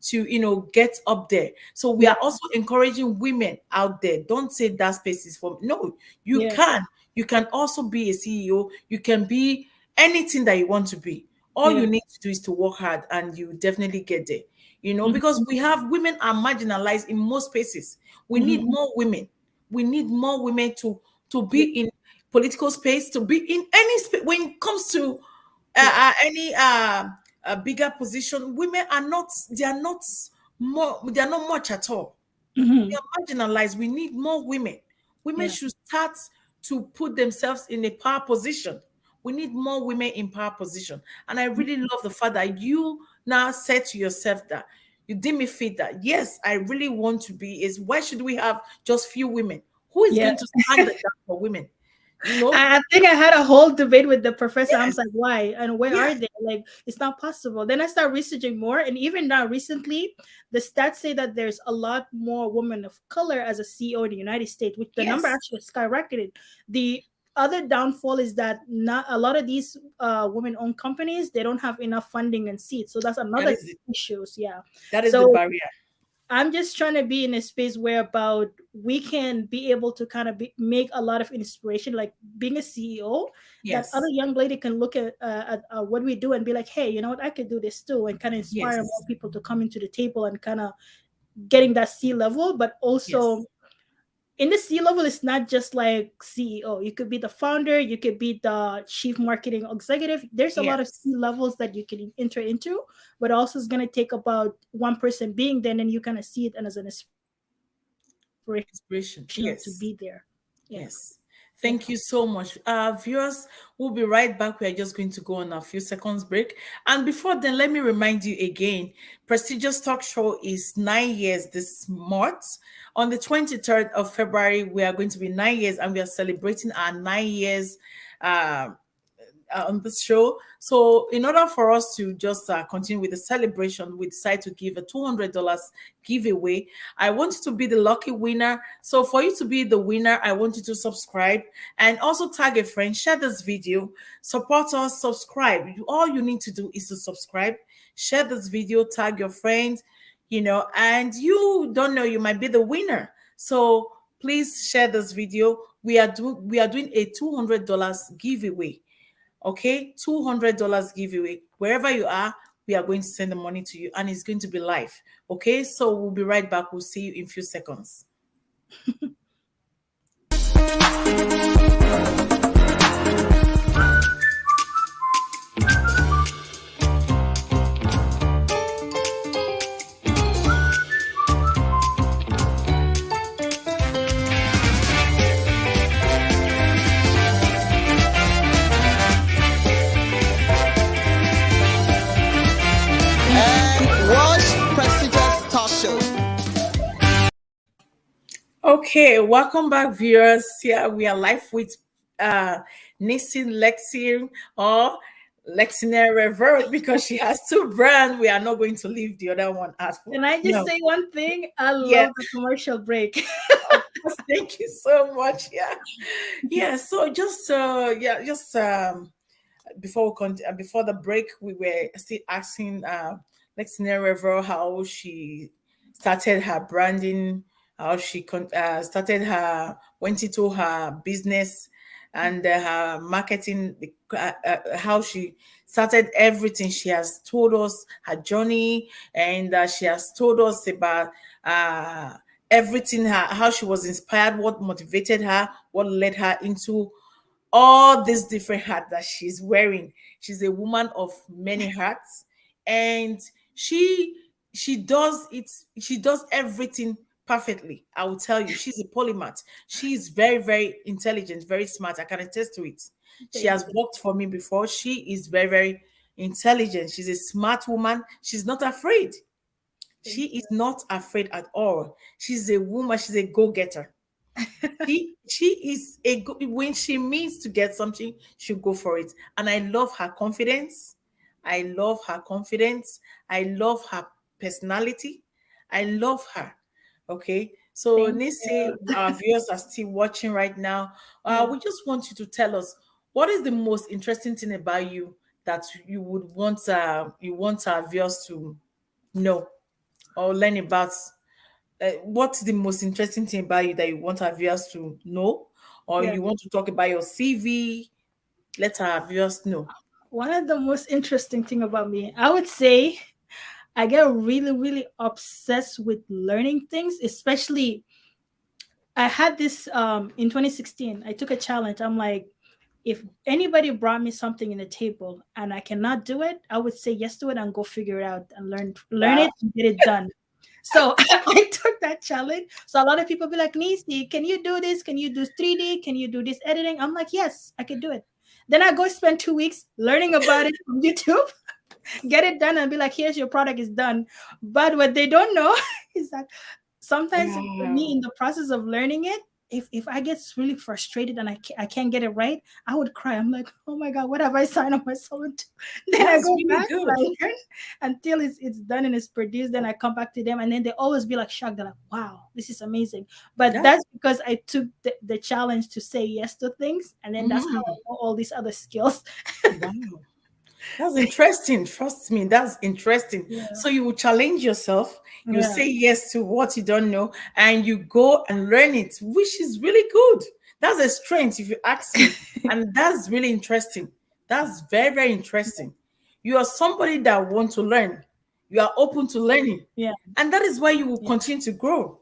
to get up there. So we Yeah. are also encouraging women out there. Don't say that space is for me. No, you Yeah. can. You can also be a CEO. You can be anything that you want to be. All Yeah. you need to do is to work hard, and you definitely get there. Hmm. Because we have women are marginalized in most spaces. We Hmm. need more women. We need more women to be Yeah. in political space, to be in any space. When it comes to Yeah. any bigger position, women are not. They are not more. They are not much at all. We Hmm. are marginalized. We need more women. Women Yeah. should start to put themselves in a power position. We need more women in power position. And I really love the fact that you now said to yourself that you deem me fit that yes, I really want to be. Is why should we have just few women? Who is Yeah. going to stand the gap for women? You know? I think I had a whole debate with the professor. I was Yes, like, why? And where yes, are they? Like, it's not possible. Then I started researching more. And even now, recently, the stats say that there's a lot more women of color as a CEO in the United States, which the number yes. actually skyrocketed. The other downfall is that not a lot of these women-owned companies, they don't have enough funding and seats. So that's That another is it. issues. Yeah. That is the So barrier. I'm just trying to be in a space where about we can be able to kind of make a lot of inspiration, like being a CEO, that other Yes, young lady can look at what we do and be like, hey, you know what, I could do this too, and kind of inspire more yes, people to come into the table and kind of getting that C level, but yes. also in the C level, it's not just like CEO. You could be the founder, you could be the chief marketing executive. There's a lot of Yes. C levels that you can enter into, but also it's going to take about one person being there, and then you kind of see it as an inspirational to be there. Yeah. Inspiration. Yes. Yes. Yeah. Thank you so much. Viewers, we'll be right back. We are just going to go on a few seconds break. And before then, let me remind you again, Prestigious Talk Show is 9 years this month. On the 23rd of February, we are going to be 9 years, and we are celebrating our 9 years uh, on this show. So, in order for us to just continue with the celebration, we decide to give a $200 giveaway. I want you to be the lucky winner. So, for you to be the winner, I want you to subscribe and also tag a friend, share this video, support us, subscribe. All you need to do is to subscribe, share this video, tag your friends, and you don't know, you might be the winner. So please share this video. We are doing a $200 giveaway. Okay, $200 giveaway. Wherever you are, we are going to send the money to you, and it's going to be live. Okay, so we'll be right back. We'll see you in a few seconds. And watch prestigious talk show. Okay, welcome back, viewers. Here we are live with Neecee Lexy, or Lexiner Revert, because she has two brands. We are not going to leave the other one out for. Can I just No. say one thing? I Yeah. love the commercial break. Thank you so much. Yeah. So just before the break, we were still asking Lexiner Revel how she started her branding, how she started her went into her business and her marketing, how she started everything. She has told us her journey, and she has told us about everything, how she was inspired, what motivated her, what led her into all these different hats that she's wearing. She's a woman of many hats, and she does it. She does everything perfectly. I will tell you, she's a polymath. She's very, very intelligent, very smart. I can attest to it. She has worked for me before. She is very, very intelligent. She's a smart woman. She's not afraid. She is not afraid at all. She's a woman. She's a go-getter. She is when she means to get something, she'll go for it. And I love her confidence. I love her confidence. I love her personality. I love her. Okay. So Thank Neecee, our viewers are still watching right now. We just want you to tell us, what is the most interesting thing about you that you want our viewers to know or learn about. What's the most interesting thing about you that you want our viewers to know, or Yeah. you want to talk about your CV? Let our viewers know. One of the most interesting thing about me, I would say, I get really, really obsessed with learning things, especially I had this in 2016. I took a challenge. I'm like, if anybody brought me something in the table and I cannot do it, I would say yes to it and go figure it out and learn Wow. it and get it done. So I took that challenge. So a lot of people be like, Neecee, can you do this? Can you do 3D? Can you do this editing? I'm like, yes, I can do it. Then I go spend 2 weeks learning about it from YouTube, get it done, and be like, here's your product, is done. But what they don't know is that sometimes for me, in the process of learning it, if I get really frustrated and I can't get it right, I would cry. I'm like, oh my God, what have I signed up myself into? Then That's I go really back good. and I learn until it's done and it's produced. Then I come back to them and then they always be like shocked. They're like, wow, this is amazing. But Yeah. that's because I took the challenge to say yes to things. And then that's how I Mhm. know all these other skills. Wow. That's interesting. Trust me, that's interesting. Yeah. So you will challenge yourself, you Yeah. say yes to what you don't know, and you go and learn it, which is really good. That's a strength, if you ask me. And that's really interesting. That's very, very interesting. You are somebody that want to learn. You are open to learning. Yeah. And that is why you will Yeah. continue to grow.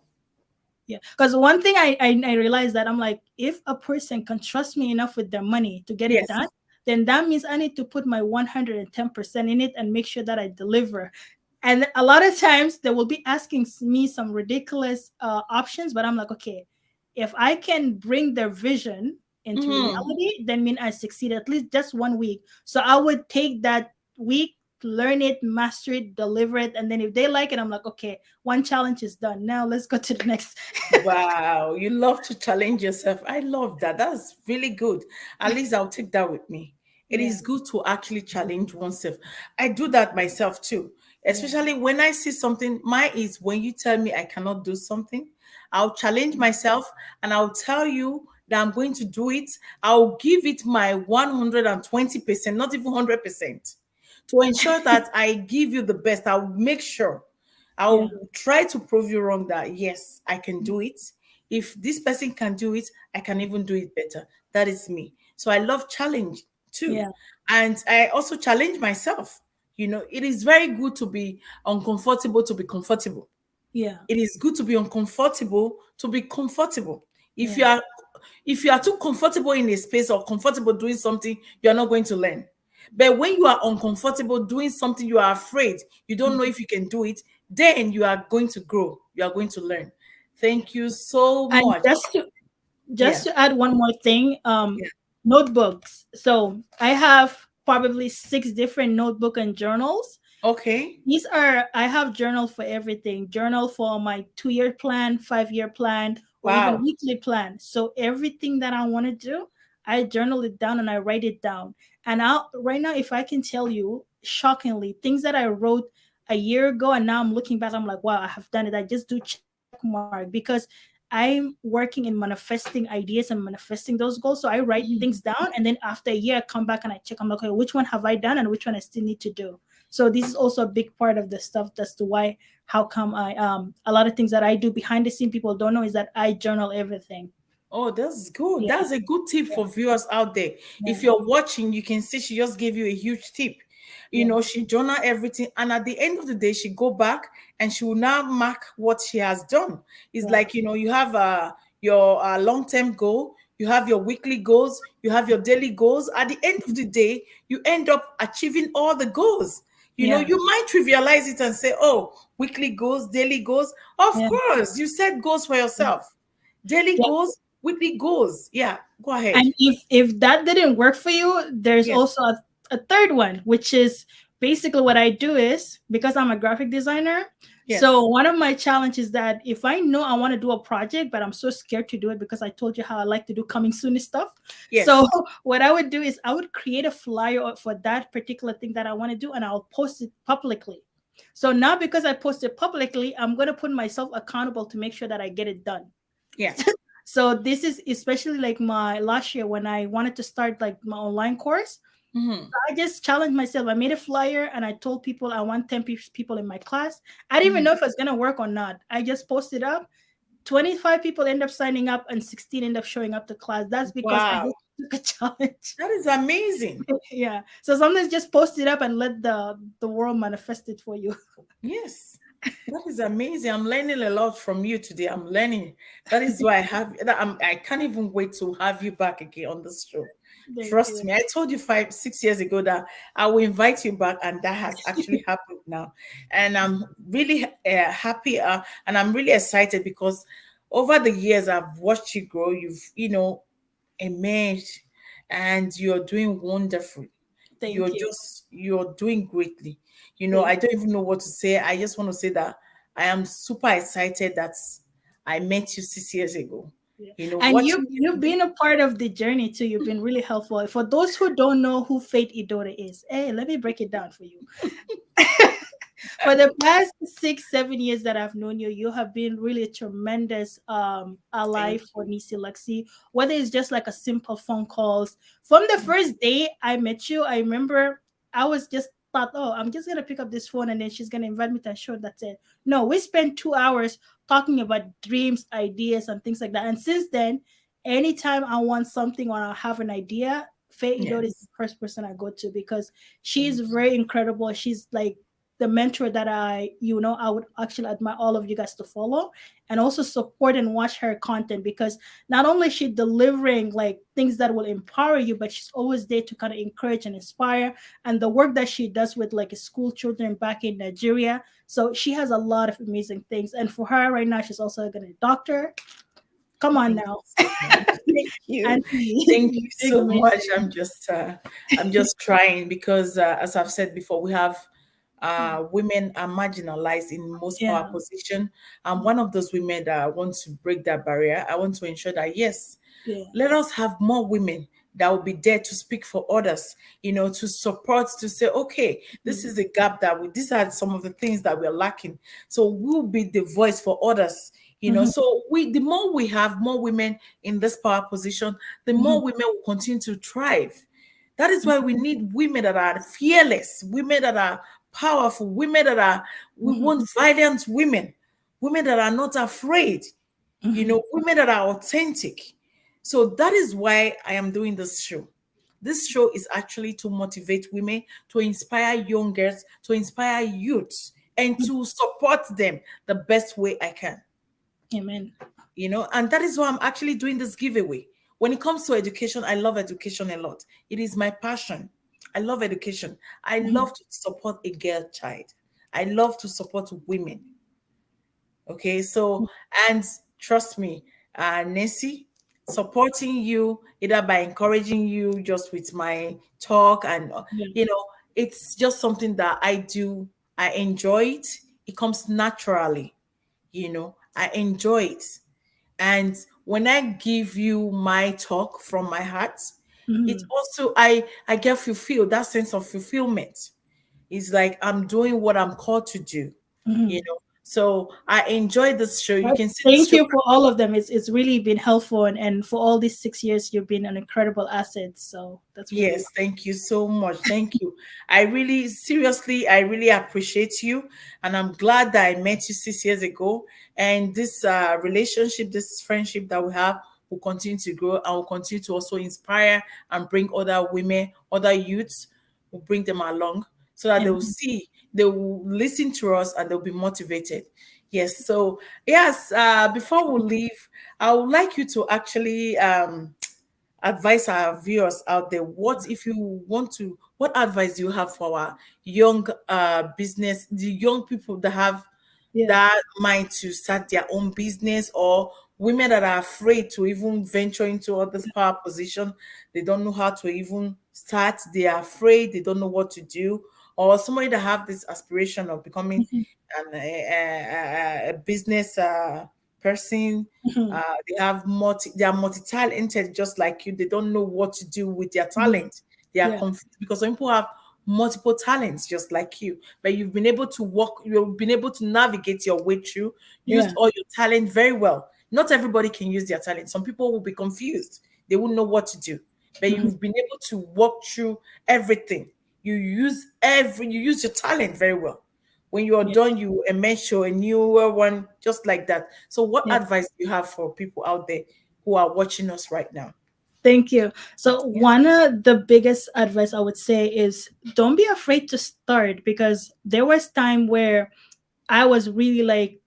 Yeah, because one thing I realized that I'm like, if a person can trust me enough with their money to get it Yes. done, then that means I need to put my 110% in it and make sure that I deliver. And a lot of times they will be asking me some ridiculous options, but I'm like, okay, if I can bring their vision into Mhm. reality, then mean I succeed at least just 1 week. So I would take that week, learn it, master it, deliver it, and then if they like it, I'm like, okay, one challenge is done. Now let's go to the next. Wow, you love to challenge yourself. I love that. That's really good. At least I'll take that with me. It Yeah. is good to actually challenge oneself. I do that myself too, Yeah. especially when I see something. Mine is when you tell me I cannot do something, I'll challenge myself and I'll tell you that I'm going to do it. I'll give it my 120%, not even 100%, to ensure that I give you the best. I'll make sure. Yeah. I'll try to prove you wrong that yes, I can do it. If this person can do it, I can even do it better. That is me. So I love challenge too. Yeah. And I also challenge myself. It is very good to be uncomfortable to be comfortable. Yeah. It is good to be uncomfortable to be comfortable. If Yeah. you are if you are too comfortable in a space or comfortable doing something, you are not going to learn. But when you are uncomfortable doing something, you are afraid, you don't know Mhm. if you can do it, then you are going to grow, you are going to learn. Thank you so And much. just Yeah. to add one more thing, Yeah. notebooks. So I have probably 6 different notebook and journals. Okay. These are, I have journal for everything. Journal for my 2-year plan, 5-year plan, or even Wow. weekly plan. So everything that I want to do, I journal it down and I write it down. And I'll right now, if I can tell you, shockingly, things that I wrote a year ago, and now I'm looking back, I'm like, wow, I have done it. I just do check mark because I'm working in manifesting ideas and manifesting those goals. So I write things Mhm. down, and then after a year, I come back and I check. I'm like, okay, which one have I done, and which one I still need to do. So this is also a big part of the stuff as to why, how come I a lot of things that I do behind the scene people don't know is that I journal everything. Oh, that's good. Yeah. That's a good tip Yeah. for viewers out there. Yeah. If you're watching, you can see she just gave you a huge tip. Yeah. She journal everything, and at the end of the day, she go back and she will now mark what she has done. It's Yeah. like you have your long-term goal, you have your weekly goals, you have your daily goals. At the end of the day, you end up achieving all the goals. Yeah. You might trivialize it and say, "Oh, weekly goals, daily goals." Of Yeah. course, you set goals for yourself. Daily Yeah. goals, weekly goals. Yeah, go ahead. And if that didn't work for you, there's Yeah. also a third one, which is basically what I do is because I'm a graphic designer. So Yes. one of my challenges that if I know I want to do a project, but I'm so scared to do it because I told you how I like to do coming soon stuff. So Yes. what I would do is I would create a flyer for that particular thing that I want to do, and I'll post it publicly. So now because I post it publicly, I'm gonna put myself accountable to make sure that I get it done. Yeah. So this is especially like my last year when I wanted to start like my online course. Hmm. I just challenged myself. I made a flyer and I told people I want 10 people in my class. I didn't even Hmm. know if it's gonna work or not. I just posted up. 25 people end up signing up and 16 end up showing up to class. That's because I Wow. just took a challenge. That is amazing. Yeah. So sometimes just post it up and let the world manifest it for you. Yes. That is amazing. I'm learning a lot from you today. I'm learning. That is why I can't even wait to have you back again on this show. Thank Trust you. me. I told you 5, 6 years ago that I will invite you back, and that has actually happened now. And I'm really happy, and I'm really excited because over the years I've watched you grow. You've emerged, and you're doing wonderfully. Thank you. You're doing greatly. I Thank don't even know what to say. I just want to say that I am super excited that I met you 6 years ago. you. And you Watching you you've today. been a part of the journey too. You've been really helpful. For those who don't know who Faith Idore is, hey, let me break it down for you. For the past 6 7 years that I've known you, you have been really a tremendous ally Thank for you. Neecee Lexy. Whether it's just like a simple phone calls. From the first day I met you, I remember I was just thought, oh, I'm just gonna pick up this phone and then she's gonna invite me to a show. That's it. No, we spent 2 hours talking about dreams, ideas, and things like that. And since then, anytime I want something or I have an idea, Faye Idot is the Yes. first person I go to because she's Thank very incredible. She's like the mentor that I would actually admire all of you guys to follow and also support and watch her content because not only is she delivering like things that will empower you, but she's always there to kind of encourage and inspire. And the work that she does with like school children back in Nigeria. So she has a lot of amazing things. And for her right now, she's also a doctor. Come you. on Thank now. you so much. Thank you. Auntie, Thank you're you doing so much. amazing. I'm just trying because as I've said before, we have women are marginalized in most power Yeah. position. I'm one of those women that want to break that barrier. I want to ensure that yes, Yeah. let us have more women that will be there to speak for others, to support, to say, okay, this is the gap that these are some of the things that we're lacking. So we'll be the voice for others. Mhm. So the more we have more women in this power position, the more Mhm. women will continue to thrive. That is why Mhm. we need women that are fearless, women that are powerful, women that are, we Mhm. want valiant women, women that are not afraid, Mhm. women that are authentic. So that is why I am doing this show. This show is actually to motivate women, to inspire young girls, to inspire youths, and to support them the best way I can. Amen. And that is why I'm actually doing this giveaway. When it comes to education, I love education a lot. It is my passion. I love education. I Mhm. love to support a girl child. I love to support women. Okay, so, and trust me, Neecee, supporting you either by encouraging you just with my talk, and Yeah. it's just something that I do. I enjoy it. It comes naturally. I enjoy it. And when I give you my talk from my heart, it's Mhm. also, I get fulfilled, that sense of fulfillment. It's like I'm doing what I'm called to do, you Mhm. know. So I enjoy this show. You can see this Thank show. you for all of them. It's really been helpful, and for all these 6 years, you've been an incredible asset. So that's really Yes, thank you so much. Thank you. I really, seriously, I really appreciate you. And I'm glad that I met you 6 years ago. And this relationship, this friendship that we have will continue to grow and will continue to also inspire and bring other women, other youths, will bring them along so that they will Amen. see, they will listen to us and they'll be motivated. Yes. So, yes, before we leave, I would like you to actually advise our viewers out there, what if you want to, what advice do you have for our young business, the young people that have Yeah. that mind to start their own business, or women that are afraid to even venture into all this power position? They don't know how to even start, they are afraid, they don't know what to do. Or somebody that have this aspiration of becoming Mhm. a business person. Mhm. They have they are multi-talented just like you. They don't know what to do with their Mhm. talent. They are Yeah. confused because some people have multiple talents just like you, but you've been able to work, you've been able to navigate your way through, used Yeah. all your talent very well. Not everybody can use their talent. Some people will be confused, they won't know what to do, but Mhm. you've been able to walk through everything. You use your talent very well. When you are Yeah. done, you emerge a newer one just like that. So what Yeah. advice do you have for people out there who are watching us right now? Thank you. So Yeah. one of the biggest advice I would say is don't be afraid to start, because there was time where I was really like,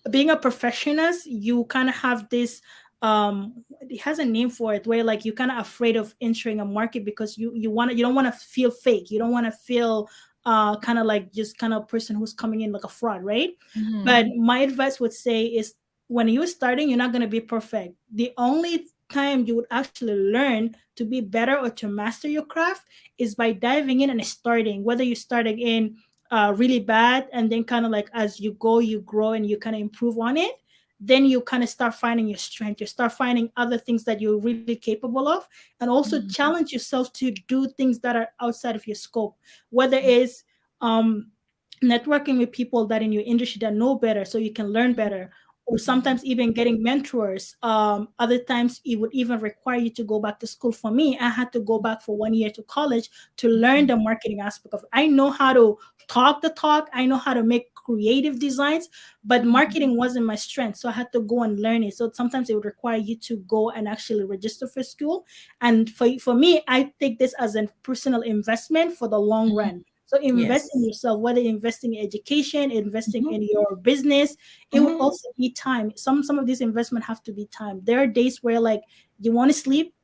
being a perfectionist, you kind of have this, it has a name for it, where like you're kind of afraid of entering a market because you don't want to feel fake, you don't want to feel kind of like just kind of person who's coming in like a fraud, right? Mhm. But my advice would say is, when you're starting, you're not going to be perfect. The only time you would actually learn to be better or to master your craft is by diving in and starting, whether you're starting in really bad, and then kind of like as you go you grow and you kind of improve on it, then you kind of start finding your strength, you start finding other things that you're really capable of, and also Mhm. challenge yourself to do things that are outside of your scope, whether it's um networking with people that in your industry that know better so you can learn better, or Mhm. sometimes even getting mentors. Other times it would even require you to go back to school. For me, I had to go back for 1 year to college to learn the marketing aspect of it. I know how to talk the talk, I know how to make creative designs, but Mhm. marketing wasn't my strength, so I had to go and learn it. So sometimes it would require you to go and actually register for school. And for me, I take this as a personal investment for the long Mhm. run. So invest in Yes. yourself, whether investing in education, investing Mhm. in your business. It would Mhm. also be time. Some of these investment have to be time. There are days where like you want to sleep,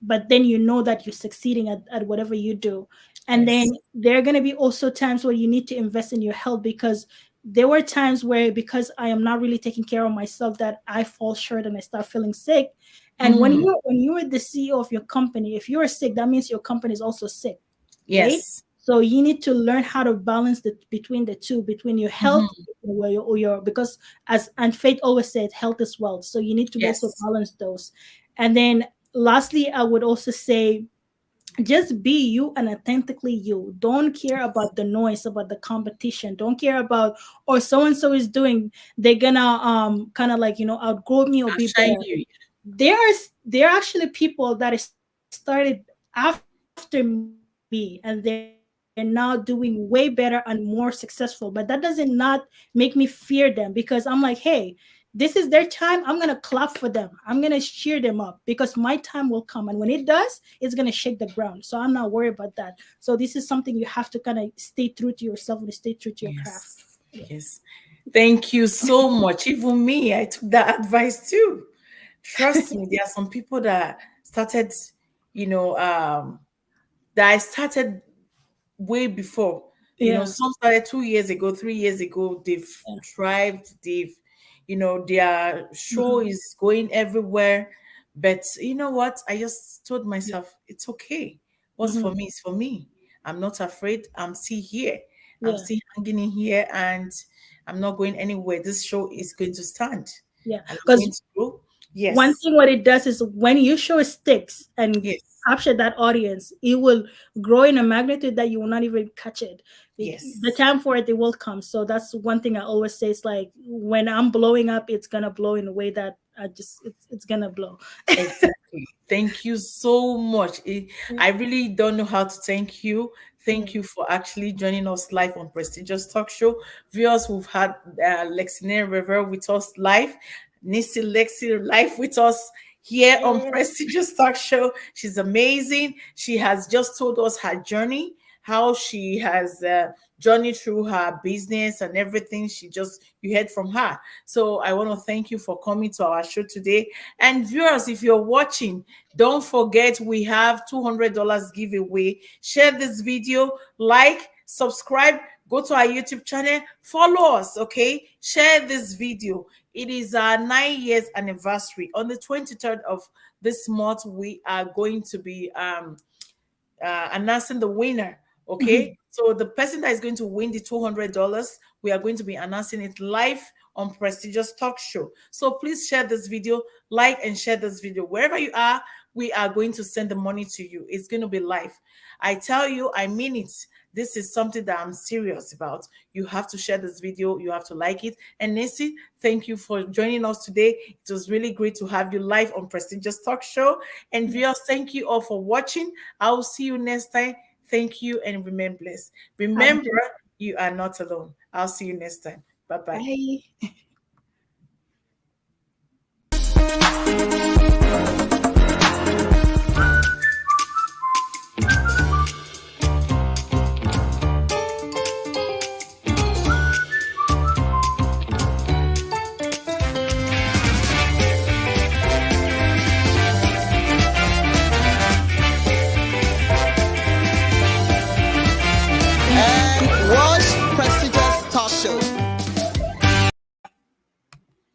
but then you know that you're succeeding at whatever you do. And then Yes. there are going to be also times where you need to invest in your health, because there were times where, because I am not really taking care of myself, that I fall short and I start feeling sick. And when Mhm. you're the CEO of your company, if you're sick, that means your company is also sick, right? Yes. So you need to learn how to balance between the two, between your health Mhm. or your, because as and Faith always said, health is wealth. So you need to also Yes. balance those. And then lastly, I would also say, just be you and authentically you. Don't care about the noise, about the competition. Don't care about, or so and so is doing, they're gonna kind of like, outgrow me or be Outshine better. you. There are actually people that started after me, and they're now doing way better and more successful, but that does not make me fear them, because I'm like, hey, this is their time. I'm gonna clap for them. I'm gonna cheer them up, because my time will come, and when it does, it's gonna shake the ground. So I'm not worried about that. So this is something you have to kind of stay true to yourself and stay true to your craft. Yeah. Yes. Yes. Thank you so much. Even me, I took that advice too. Trust me, there are some people that started, you know, that I started way before. Yeah. Some started 2 years ago, 3 years ago. They've Yeah. thrived. Their show Mhm. is going everywhere. But you know what? I just told Yeah. myself, it's okay. What's for Mhm. me is for me. I'm not afraid. I'm still here. I'm Yeah. still hanging in here, and I'm not going anywhere. This show is going to stand, Yeah. and I'm Because going to grow. one Yes, thing what it does is, when you show sticks and yes, capture that audience, it will grow in a magnitude that you will not even catch it. The yes. time for it will come. So that's one thing I always say. It's like, when I'm blowing up, it's gonna blow in a way that it's gonna blow. Exactly. Thank you so much. I really don't know how to thank you. Yeah. Thank you for actually joining us live on Prestigious Talk Show. Viewers, we've had Lexine River with us live, Neecee Lexy live with us here on Prestigious Talk Show. She's amazing. She has just told us her journey, how she has journeyed through her business and everything. You heard from her. So I want to thank you for coming to our show today. And viewers, if you're watching, don't forget we have $200 giveaway. Share this video, like, subscribe, go to our YouTube channel, follow us, okay? Share this video. It is our 9 years anniversary. On the 23rd of this month, we are going to be announcing the winner. Okay, Mhm. so the person that is going to win the $200, we are going to be announcing it live on Prestigious Talk Show. So please share this video, like and share this video wherever you are. We are going to send the money to you. It's going to be live. I tell you, I mean it. This is something that I'm serious about. You have to share this video. You have to like it. And Neecee, thank you for joining us today. It was really great to have you live on Prestigious Talk Show. And Yeah. viewers, thank you all for watching. I will see you next time. Thank you and remain blessed. Have a Remember, good you are not alone. I'll see you next time. Bye bye. bye.